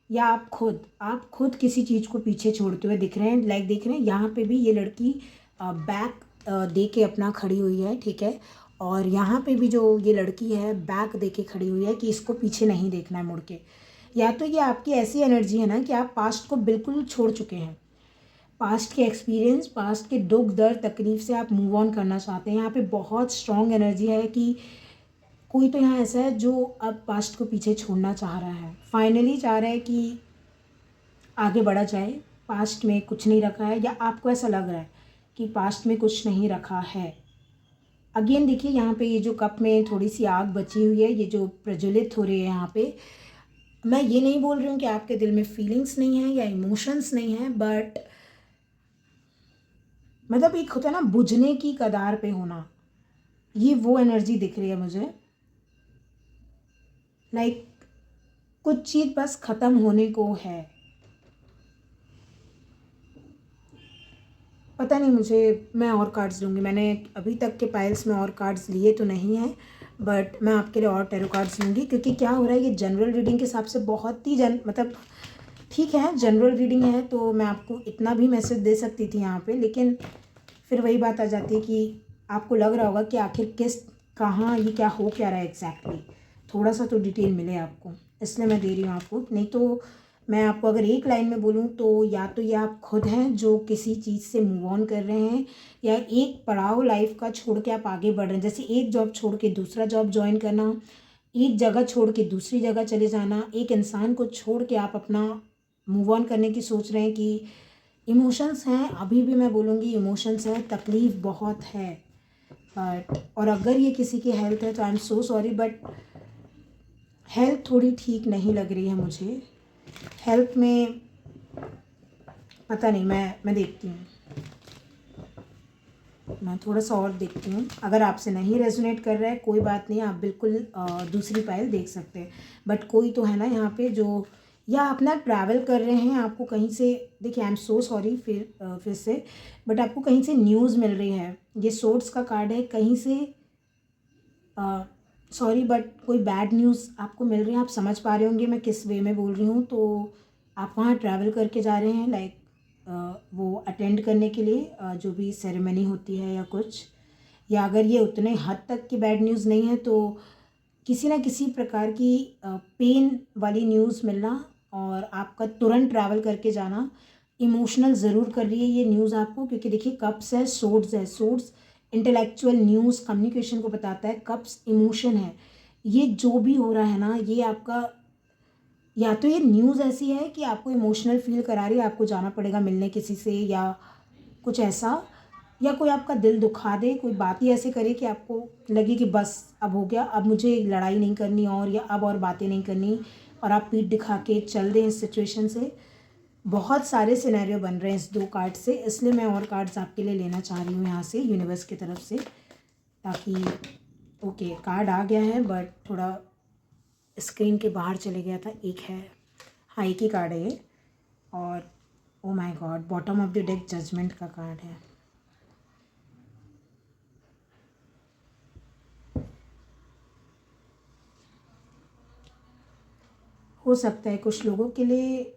या आप खुद किसी चीज़ को पीछे छोड़ते हुए दिख रहे हैं। लाइक देख रहे हैं यहाँ पे भी ये लड़की बैक दे के अपना खड़ी हुई है, ठीक है? और यहाँ पे भी जो ये लड़की है बैक दे के खड़ी हुई है कि इसको पीछे नहीं देखना है मुड़ के। या तो ये आपकी ऐसी एनर्जी है ना कि आप पास्ट को बिल्कुल छोड़ चुके हैं। पास्ट के एक्सपीरियंस, पास्ट के दुख दर्द तकलीफ से आप मूव ऑन करना चाहते हैं। यहाँ पे बहुत स्ट्रॉन्ग एनर्जी है कि कोई तो यहाँ ऐसा है जो अब पास्ट को पीछे छोड़ना चाह रहा है, फाइनली चाह रहा है कि आगे बढ़ा जाए। पास्ट में कुछ नहीं रखा है, या आपको ऐसा लग रहा है कि पास्ट में कुछ नहीं रखा है। अगेन देखिए यहाँ पे ये जो कप में थोड़ी सी आग बची हुई है, ये जो प्रज्वलित हो रही है यहाँ पे, मैं ये नहीं बोल रही हूँ कि आपके दिल में फीलिंग्स नहीं है या इमोशंस नहीं है, बट मतलब एक होता है ना बुझने की कगार पे होना, ये वो एनर्जी दिख रही है मुझे। लाइक कुछ चीज़ बस ख़त्म होने को है। पता नहीं, मुझे मैं और कार्ड्स लूँगी। मैंने अभी तक के पाइल्स में और कार्ड्स लिए तो नहीं हैं, बट मैं आपके लिए और टैरो कार्ड्स लूँगी, क्योंकि क्या हो रहा है ये जनरल रीडिंग के हिसाब से बहुत ही मतलब ठीक है, जनरल रीडिंग है तो मैं आपको इतना भी मैसेज दे सकती थी यहाँ पे, लेकिन फिर वही बात आ जाती है कि आपको लग रहा होगा कि आखिर किस कहाँ ये क्या हो क्या रहा है एग्जैक्टली। थोड़ा सा तो डिटेल मिले आपको, इसलिए मैं दे रही हूँ आपको। नहीं तो मैं आपको अगर एक लाइन में बोलूँ तो या तो ये आप खुद हैं जो किसी चीज़ से मूव ऑन कर रहे हैं, या एक पड़ाव लाइफ का छोड़ के आप आगे बढ़ रहे हैं। जैसे एक जॉब छोड़ के दूसरा जॉब ज्वाइन करना, एक जगह छोड़ के दूसरी जगह चले जाना, एक इंसान को छोड़ के आप अपना मूव ऑन करने की सोच रहे हैं। कि इमोशंस हैं, अभी भी मैं बोलूँगी इमोशंस है, तकलीफ़ बहुत है, बट और अगर ये किसी की हेल्थ है तो I am so sorry, but health थोड़ी ठीक नहीं लग रही है मुझे। हेल्थ में पता नहीं, मैं देखती हूँ, मैं थोड़ा सा और देखती हूँ। अगर आपसे नहीं रेजोनेट कर रहा है कोई बात नहीं, आप बिल्कुल दूसरी पायल देख सकते हैं। बट कोई तो है ना यहाँ पे जो, या अपना ट्रैवल कर रहे हैं, आपको कहीं से, देखिए आई एम सो सॉरी फिर से, बट आपको कहीं से न्यूज़ मिल रही है। ये सोर्ट्स का कार्ड है, कहीं से सॉरी बट कोई बैड न्यूज़ आपको मिल रही है। आप समझ पा रहे होंगे मैं किस वे में बोल रही हूँ। तो आप वहाँ ट्रैवल करके जा रहे हैं, लाइक वो अटेंड करने के लिए जो भी सेरेमनी होती है या कुछ, या अगर ये उतने हद तक की बैड न्यूज़ नहीं है तो किसी ना किसी प्रकार की पेन वाली न्यूज़ मिलना, और आपका तुरंत ट्रैवल करके जाना इमोशनल ज़रूर कर रही है ये न्यूज़ आपको। क्योंकि देखिए कप्स है, सोर्ड्स है, सोर्ड्स इंटेलेक्चुअल न्यूज़ कम्युनिकेशन को बताता है, कप्स इमोशन है। ये जो भी हो रहा है ना, ये आपका, या तो ये न्यूज़ ऐसी है कि आपको इमोशनल फील करा रही है, आपको जाना पड़ेगा मिलने किसी से या कुछ ऐसा, या कोई आपका दिल दुखा दे, कोई बात ही ऐसे करे कि आपको लगे कि बस अब हो गया, अब मुझे लड़ाई नहीं करनी और, या अब और बातें नहीं करनी, और आप पीठ दिखा के चल दें इस सिचुएशन से। बहुत सारे सिनेरियो बन रहे हैं इस 2 कार्ड से, इसलिए मैं और कार्ड्स आपके लिए लेना चाह रही हूँ यहाँ से यूनिवर्स की तरफ से, ताकि ओके कार्ड आ गया है बट थोड़ा स्क्रीन के बाहर चले गया था। एक है, हाँ एक ही कार्ड है ये, और oh my God bottom of the deck judgement का कार्ड है। हो सकता है कुछ लोगों के लिए,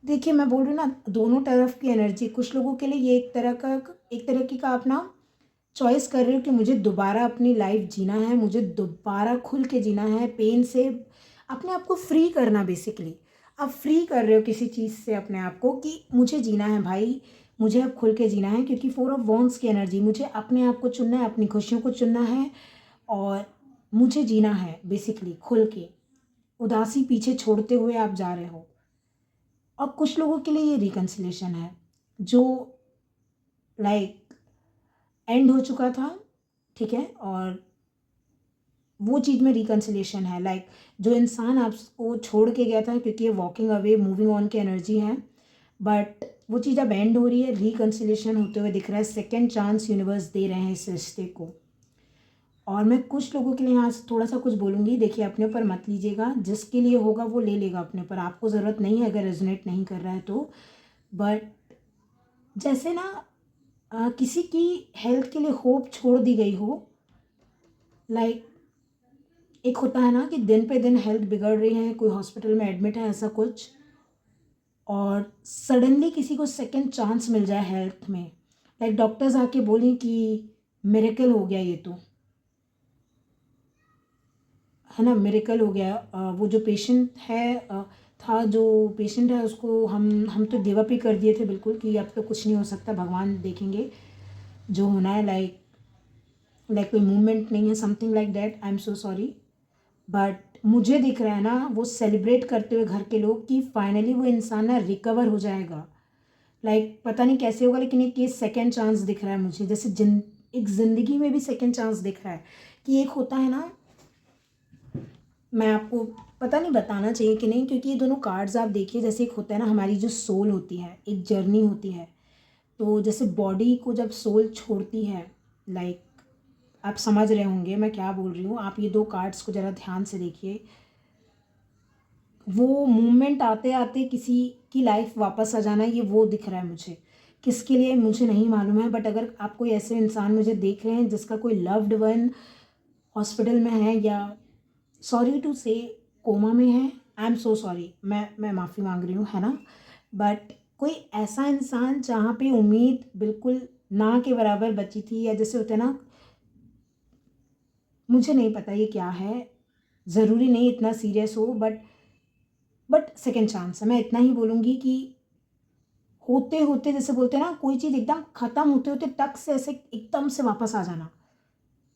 देखिए मैं बोल रही हूँ ना दोनों तरफ की एनर्जी, कुछ लोगों के लिए ये एक तरह की का अपना चॉइस कर रहे हो कि मुझे दोबारा अपनी लाइफ जीना है, मुझे दोबारा खुल के जीना है, पेन से अपने आप को फ्री करना बेसिकली। आप फ्री कर रहे हो किसी चीज़ से अपने आप को कि मुझे जीना है भाई, मुझे अब खुल के जीना है, क्योंकि 4 ऑफ वॉन्ड्स की एनर्जी, मुझे अपने आप को चुनना है, अपनी खुशियों को चुनना है और मुझे जीना है बेसिकली खुल के। उदासी पीछे छोड़ते हुए आप जा रहे हो। और कुछ लोगों के लिए ये रिकन्सिलेशन है, जो लाइक एंड हो चुका था, ठीक है, और वो चीज़ में रिकन्सिलेशन है। लाइक जो इंसान आपको छोड़ के गया था, क्योंकि ये वॉकिंग अवे मूविंग ऑन की एनर्जी है, बट वो चीज़ अब एंड हो रही है, रिकन्सिलेशन होते हुए दिख रहा है। सेकेंड चांस यूनिवर्स दे रहे हैं इस रिश्ते को। और मैं कुछ लोगों के लिए यहाँ से थोड़ा सा कुछ बोलूँगी, देखिए अपने ऊपर मत लीजिएगा, जिसके लिए होगा वो ले लेगा अपने ऊपर, आपको ज़रूरत नहीं है अगर रेजोनेट नहीं कर रहा है तो। बट जैसे ना किसी की हेल्थ के लिए होप छोड़ दी गई हो, लाइक एक होता है ना कि दिन पे दिन हेल्थ बिगड़ रही है, कोई हॉस्पिटल में एडमिट है ऐसा कुछ, और सडनली किसी को सेकंड चांस मिल जाए हेल्थ में, लाइक डॉक्टर्स आके बोलें कि मिरेकल हो गया, ये तो है ना, मिरेकल हो गया। वो जो पेशेंट है था जो पेशेंट है उसको हम तो गिव अप ही कर दिए थे बिल्कुल कि अब तो कुछ नहीं हो सकता, भगवान देखेंगे जो होना है, लाइक कोई मूवमेंट नहीं है, something like that, I am so sorry. But मुझे दिख रहा है ना वो सेलिब्रेट करते हुए घर के लोग कि फाइनली वो इंसान ना रिकवर हो जाएगा। लाइक पता नहीं कैसे होगा, लेकिन एक ये सेकेंड चांस दिख रहा है मुझे, जैसे एक ज़िंदगी में भी सेकेंड चांस दिख रहा है कि एक होता है ना, मैं आपको पता नहीं बताना चाहिए कि नहीं, क्योंकि ये दोनों कार्ड्स आप देखिए, जैसे एक होता है ना हमारी जो सोल होती है, एक जर्नी होती है, तो जैसे बॉडी को जब सोल छोड़ती है, लाइक आप समझ रहे होंगे मैं क्या बोल रही हूँ। आप ये दो कार्ड्स को ज़रा ध्यान से देखिए, वो मूवमेंट आते आते किसी की लाइफ वापस आ जाना, ये वो दिख रहा है मुझे। किसके लिए मुझे नहीं मालूम है, बट अगर आप कोई ऐसे इंसान मुझे देख रहे हैं जिसका कोई लव्ड वन हॉस्पिटल में है, या सॉरी टू से कोमा में है, आई एम सो सॉरी, मैं माफ़ी मांग रही हूँ, है ना, बट कोई ऐसा इंसान जहाँ पे उम्मीद बिल्कुल ना के बराबर बची थी, या जैसे होते हैं ना, मुझे नहीं पता ये क्या है, ज़रूरी नहीं इतना सीरियस हो, बट सेकेंड चांस है। मैं इतना ही बोलूँगी कि होते होते, जैसे बोलते हैं ना, कोई चीज़ एकदम ख़त्म होते होते टक से ऐसे एकदम से वापस आ जाना,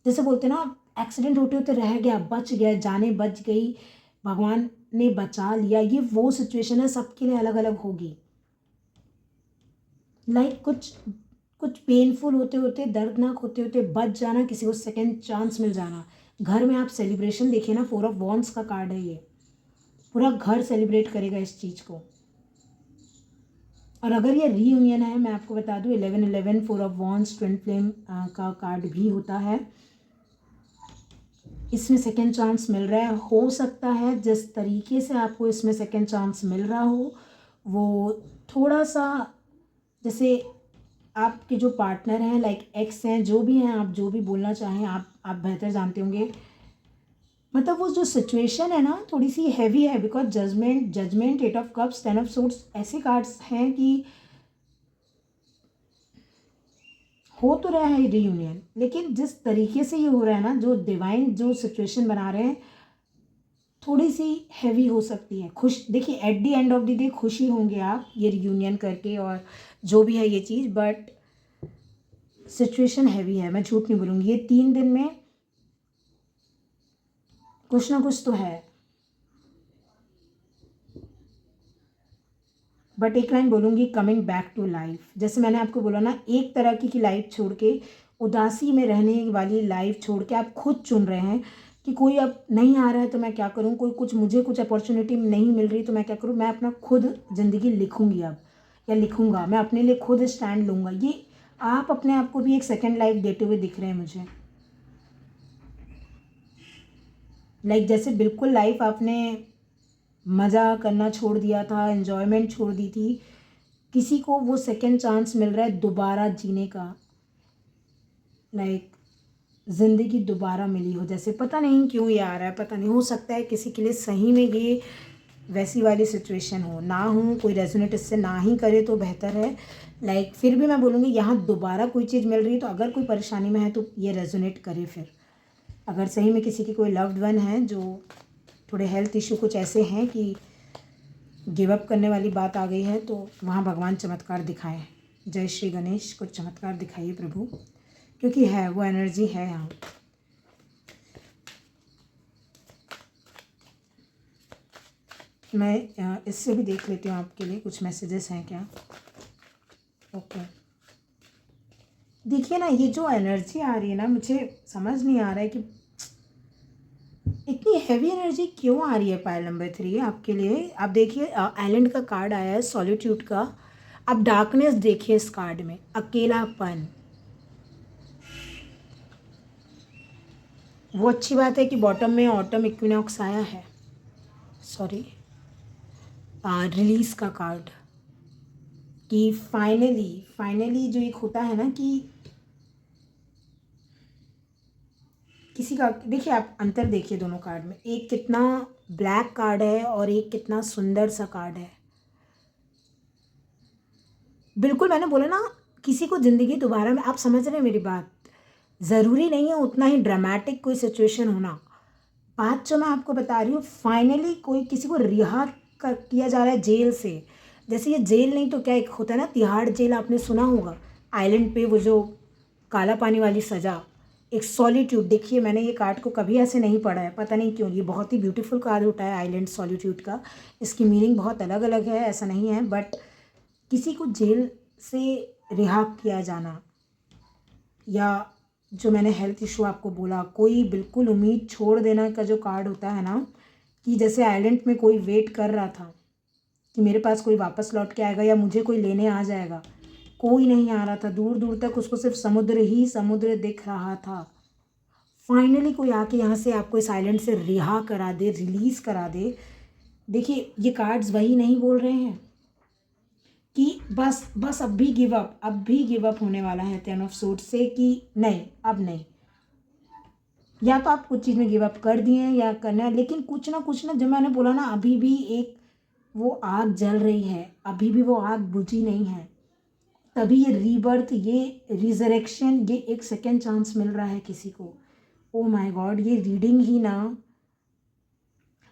जैसे बोलते हैं ना एक्सीडेंट होते होते रह गया, बच गया, जाने बच गई, भगवान ने बचा लिया, ये वो सिचुएशन है, सबके लिए अलग अलग होगी। लाइक कुछ कुछ पेनफुल होते होते, दर्दनाक होते होते बच जाना, किसी को सेकेंड चांस मिल जाना। घर में आप सेलिब्रेशन देखिए ना, 4 ऑफ वॉन्ड्स का कार्ड है ये, पूरा घर सेलिब्रेट करेगा इस चीज़ को। और अगर ये रीयूनियन है, मैं आपको बता दूँ 11-11 4 ऑफ वॉन्ड्स ट्विन फ्लेम का कार्ड भी होता है। इसमें सेकेंड चांस मिल रहा है, हो सकता है जिस तरीके से आपको इसमें सेकेंड चांस मिल रहा हो वो थोड़ा सा, जैसे आपके जो पार्टनर हैं, लाइक एक्स हैं, जो भी हैं, आप जो भी बोलना चाहें, आप बेहतर जानते होंगे, मतलब वो जो सिचुएशन है ना थोड़ी सी हैवी है, because judgement 8 of cups 10 of suits ऐसे कार्ड्स हैं कि हो तो रहा है रीयूनियन, लेकिन जिस तरीके से ये हो रहा है ना, जो डिवाइन जो सिचुएशन बना रहे हैं, थोड़ी सी हैवी हो सकती है। खुश देखिए, at the end of the day खुशी होंगे आप ये रियूनियन करके और जो भी है ये चीज़, बट सिचुएशन हैवी है, मैं झूठ नहीं बोलूँगी। ये 3 दिन में कुछ ना कुछ तो है। बट एक लाइन बोलूँगी, कमिंग बैक टू लाइफ, जैसे मैंने आपको बोला ना, एक तरह की लाइफ छोड़ के, उदासी में रहने वाली लाइफ छोड़ के आप खुद चुन रहे हैं कि कोई अब नहीं आ रहा है तो मैं क्या करूँ, मुझे कुछ अपॉर्चुनिटी नहीं मिल रही तो मैं क्या करूँ, मैं अपना खुद ज़िंदगी लिखूँगी अब, या लिखूँगा, मैं अपने लिए खुद स्टैंड लूँगा। ये आप अपने आप को भी एक सेकेंड लाइफ देते हुए दिख रहे हैं मुझे। लाइक जैसे बिल्कुल लाइफ आपने मज़ा करना छोड़ दिया था, एन्जॉयमेंट छोड़ दी थी, किसी को वो सेकेंड चांस मिल रहा है दोबारा जीने का, लाइक ज़िंदगी दोबारा मिली हो, जैसे पता नहीं क्यों ये आ रहा है, पता नहीं, हो सकता है किसी के लिए सही में ये वैसी वाली सिचुएशन हो ना, हो कोई रेजोनेट इससे ना ही करे तो बेहतर है। लाइक फिर भी मैं बोलूँगी यहाँ दोबारा कोई चीज़ मिल रही है तो अगर कोई परेशानी में है तो ये रेजोनेट करे। फिर अगर सही में किसी की कोई लव्ड वन है जो थोड़े हेल्थ इशू कुछ ऐसे हैं कि गिव अप करने वाली बात आ गई है, तो वहाँ भगवान चमत्कार दिखाएं। जय श्री गणेश, कुछ चमत्कार दिखाइए प्रभु, क्योंकि है वो एनर्जी है यहाँ। मैं इससे भी देख लेती हूँ आपके लिए कुछ मैसेजेस हैं क्या। ओके, देखिए ना, ये जो एनर्जी आ रही है ना, मुझे समझ नहीं आ रहा है कि इतनी हैवी एनर्जी क्यों आ रही है। पाइल नंबर 3 आपके लिए, आप देखिए आइलैंड का कार्ड आया है, सॉलिट्यूड का। आप डार्कनेस देखिए इस कार्ड में, अकेलापन। वो अच्छी बात है कि बॉटम में ऑटम इक्विनॉक्स आया है, सॉरी रिलीज का कार्ड, कि फाइनली जो एक होता है ना कि किसी का, देखिए आप अंतर देखिए दोनों कार्ड में, एक कितना ब्लैक कार्ड है और एक कितना सुंदर सा कार्ड है। बिल्कुल मैंने बोला ना, किसी को ज़िंदगी दोबारा में, आप समझ रहे हैं मेरी बात, ज़रूरी नहीं है उतना ही ड्रामेटिक कोई सिचुएशन होना। बात जो मैं आपको बता रही हूँ, फाइनली कोई किसी को रिहा कर किया जा रहा है जेल से। जैसे ये जेल नहीं तो क्या, एक होता है ना तिहाड़ जेल, आपने सुना होगा आइलैंड पे, वो जो काला पानी वाली सज़ा, एक सॉलिट्यूड। देखिए मैंने ये कार्ड को कभी ऐसे नहीं पढ़ा है, पता नहीं क्यों। ये बहुत ही ब्यूटीफुल कार्ड होता है आइलैंड सॉलिट्यूड का, इसकी मीनिंग बहुत अलग अलग है, ऐसा नहीं है। बट किसी को जेल से रिहा किया जाना, या जो मैंने हेल्थ इशू आपको बोला, कोई बिल्कुल उम्मीद छोड़ देना का जो कार्ड होता है ना, कि जैसे आइलैंड में कोई वेट कर रहा था कि मेरे पास कोई वापस लौट के आएगा या मुझे कोई लेने आ जाएगा, कोई नहीं आ रहा था। दूर दूर तक उसको सिर्फ समुद्र ही समुद्र दिख रहा था। फाइनली कोई आके यहाँ से आपको इस आइलैंड से रिहा करा दे, रिलीज़ करा दे। देखिए ये कार्ड्स वही नहीं बोल रहे हैं कि बस अब भी गिव अप होने वाला है 10 ऑफ सोर्ड्स से, कि नहीं अब नहीं। या तो आप कुछ चीज़ में गिव अप कर दिए हैं या करना है, लेकिन कुछ ना जो मैंने बोला ना, अभी भी एक वो आग जल रही है, अभी भी वो आग बुझी नहीं है। तभी ये रीबर्थ, ये रिजरेक्शन, ये एक सेकेंड चांस मिल रहा है किसी को। ओ माय गॉड, ये रीडिंग ही ना,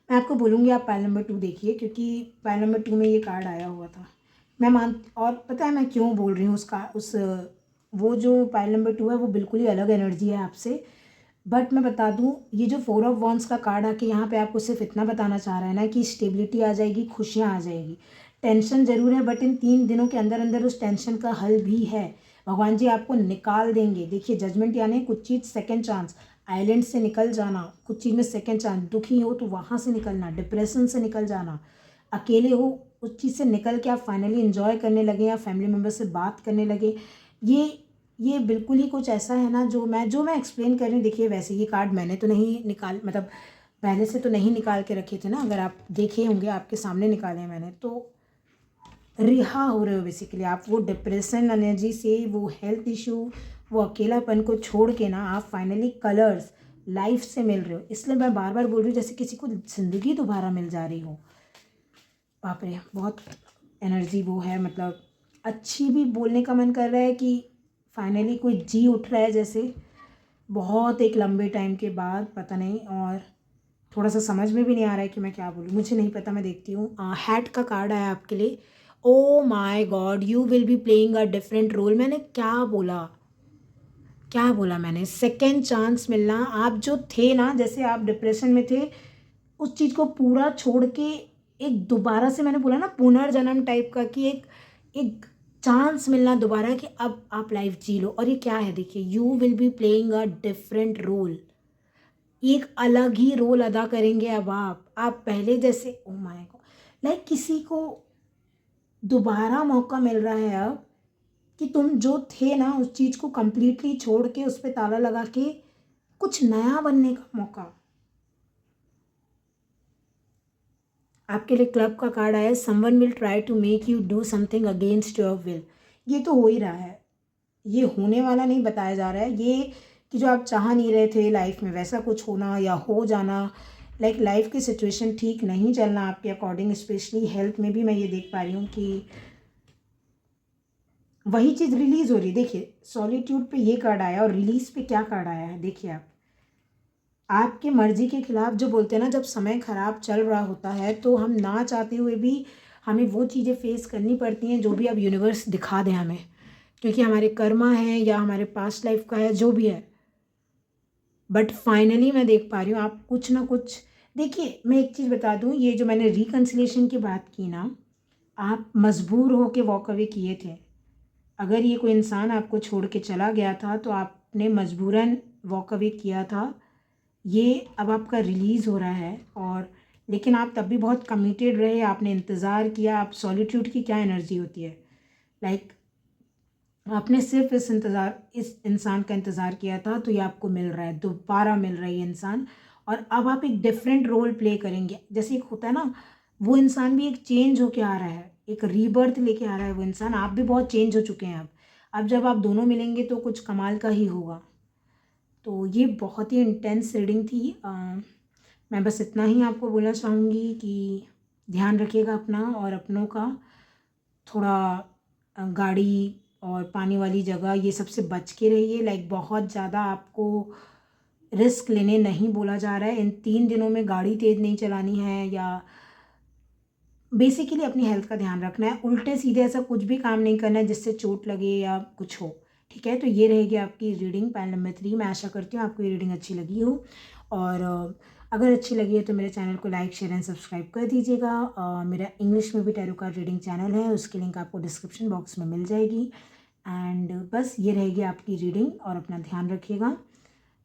मैं आपको बोलूँगी आप पाइल नंबर 2 देखिए, क्योंकि पाइल नंबर 2 में ये कार्ड आया हुआ था। और पता है मैं क्यों बोल रही हूँ वो जो पाइल नंबर 2 है वो बिल्कुल ही अलग एनर्जी है आपसे। बट मैं बता दूँ, ये जो 4 ऑफ वॉन्ड्स का कार्ड आके यहाँ पे आपको सिर्फ इतना बताना चाह रहा है ना कि स्टेबिलिटी आ जाएगी, खुशियाँ आ जाएगी। टेंशन ज़रूर है, बट इन 3 दिनों के अंदर अंदर उस टेंशन का हल भी है। भगवान जी आपको निकाल देंगे। देखिए जजमेंट यानी कुछ चीज़ सेकेंड चांस, आइलैंड से निकल जाना, कुछ चीज़ में सेकेंड चांस। दुखी हो तो वहाँ से निकलना, डिप्रेशन से निकल जाना, अकेले हो उस चीज़ से निकल के आप फाइनली इन्जॉय करने लगे या फैमिली मेम्बर से बात करने लगे। ये बिल्कुल ही कुछ ऐसा है ना, जो मैं एक्सप्लेन कर रही हूँ। देखिए वैसे ये कार्ड मैंने तो नहीं निकाल, मतलब पहले से तो नहीं निकाल के रखे थे ना, अगर आप देखे होंगे आपके सामने निकाले हैं मैंने। तो रिहा हो रहे हो बेसिकली आप, वो डिप्रेशन एनर्जी से, वो हेल्थ इशू, वो अकेलापन को छोड़ के ना आप फाइनली कलर्स लाइफ से मिल रहे हो। इसलिए मैं बार बार बोल रही हूँ जैसे किसी को ज़िंदगी दोबारा मिल जा रही हो। बाप रे, बहुत एनर्जी वो है, मतलब अच्छी भी बोलने का मन कर रहा है कि फाइनली कोई जी उठ रहा है जैसे, बहुत एक लंबे टाइम के बाद, पता नहीं। और थोड़ा सा समझ में भी नहीं आ रहा है कि मैं क्या बोलूँ, मुझे नहीं पता, मैं देखती हूँ। हैट का कार्ड आया आपके लिए। Oh my God, you will be playing a different role. मैंने क्या बोला मैंने, सेकेंड चांस मिलना। आप जो थे ना, जैसे आप डिप्रेशन में थे, उस चीज़ को पूरा छोड़ के एक दोबारा से, मैंने बोला ना पुनर्जन्म टाइप का, कि एक चांस मिलना दोबारा कि अब आप लाइफ जी लो। और ये क्या है देखिए, you will be playing a different role, एक अलग ही रोल अदा करेंगे अब आप पहले जैसे। ओ माय गॉड, लाइक किसी को दोबारा मौका मिल रहा है अब, कि तुम जो थे ना उस चीज़ को कंप्लीटली छोड़ के, उस पर ताला लगा के कुछ नया बनने का मौका। आपके लिए क्लब का कार्ड आया है, someone will try to make you do something against your will. ये तो हो ही रहा है, ये होने वाला नहीं बताया जा रहा है। ये कि जो आप चाह नहीं रहे थे लाइफ में वैसा कुछ होना या हो जाना, लाइक लाइफ की सिचुएशन ठीक नहीं चलना आपके अकॉर्डिंग, स्पेशली हेल्थ में भी मैं ये देख पा रही हूँ कि वही चीज़ रिलीज़ हो रही है। देखिए सॉलिट्यूड पे ये कार्ड आया और रिलीज़ पे क्या कार्ड आया है, देखिए आप आपके मर्ज़ी के खिलाफ जो बोलते हैं ना, जब समय ख़राब चल रहा होता है तो हम ना चाहते हुए भी हमें वो चीज़ें फ़ेस करनी पड़ती हैं जो भी अब यूनिवर्स दिखा दे हमें, क्योंकि हमारे कर्मा है या हमारे पास्ट लाइफ का है, जो भी है। बट फाइनली मैं देख पा रही हूँ आप कुछ ना कुछ, देखिए मैं एक चीज़ बता दूँ, ये जो मैंने रिकन्सिलेशन की बात की ना, आप मजबूर हो के वॉक अवे किए थे। अगर ये कोई इंसान आपको छोड़ के चला गया था तो आपने मजबूरन वॉक अवे किया था। ये अब आपका रिलीज़ हो रहा है, और लेकिन आप तब भी बहुत कमिटेड रहे, आपने इंतज़ार किया। आप सॉलिट्यूड की क्या एनर्जी होती है, लाइक आपने सिर्फ इस इंसान का इंतज़ार किया था, तो ये आपको मिल रहा है, दोबारा मिल रहा है ये इंसान। और अब आप एक डिफरेंट रोल प्ले करेंगे। जैसे एक होता है ना, वो इंसान भी एक चेंज होके आ रहा है, एक रीबर्थ लेके आ रहा है वो इंसान। आप भी बहुत चेंज हो चुके हैं अब जब आप दोनों मिलेंगे तो कुछ कमाल का ही होगा। तो ये बहुत ही इंटेंस रीडिंग थी। मैं बस इतना ही आपको बोलना चाहूँगी कि ध्यान रखिएगा अपना और अपनों का। थोड़ा गाड़ी और पानी वाली जगह ये सबसे बच के रहिए। लाइक बहुत ज़्यादा आपको रिस्क लेने नहीं बोला जा रहा है। इन 3 दिनों में गाड़ी तेज़ नहीं चलानी है, या बेसिकली अपनी हेल्थ का ध्यान रखना है। उल्टे सीधे ऐसा कुछ भी काम नहीं करना है जिससे चोट लगे या कुछ हो, ठीक है। तो ये रहेगी आपकी रीडिंग पैनल नंबर 3। मैं आशा करती हूँ आपको ये रीडिंग अच्छी लगी हो, और अगर अच्छी लगी है तो मेरे चैनल को लाइक शेयर एंड सब्सक्राइब कर दीजिएगा। मेरा इंग्लिश में भी टैरो कार्ड रीडिंग चैनल है, उसकी लिंक आपको डिस्क्रिप्शन बॉक्स में मिल जाएगी। एंड बस ये रहेगी आपकी रीडिंग, और अपना ध्यान रखिएगा।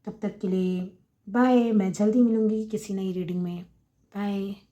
तब तक के लिए बाय। मैं जल्दी मिलूँगी किसी नई रीडिंग में। बाय।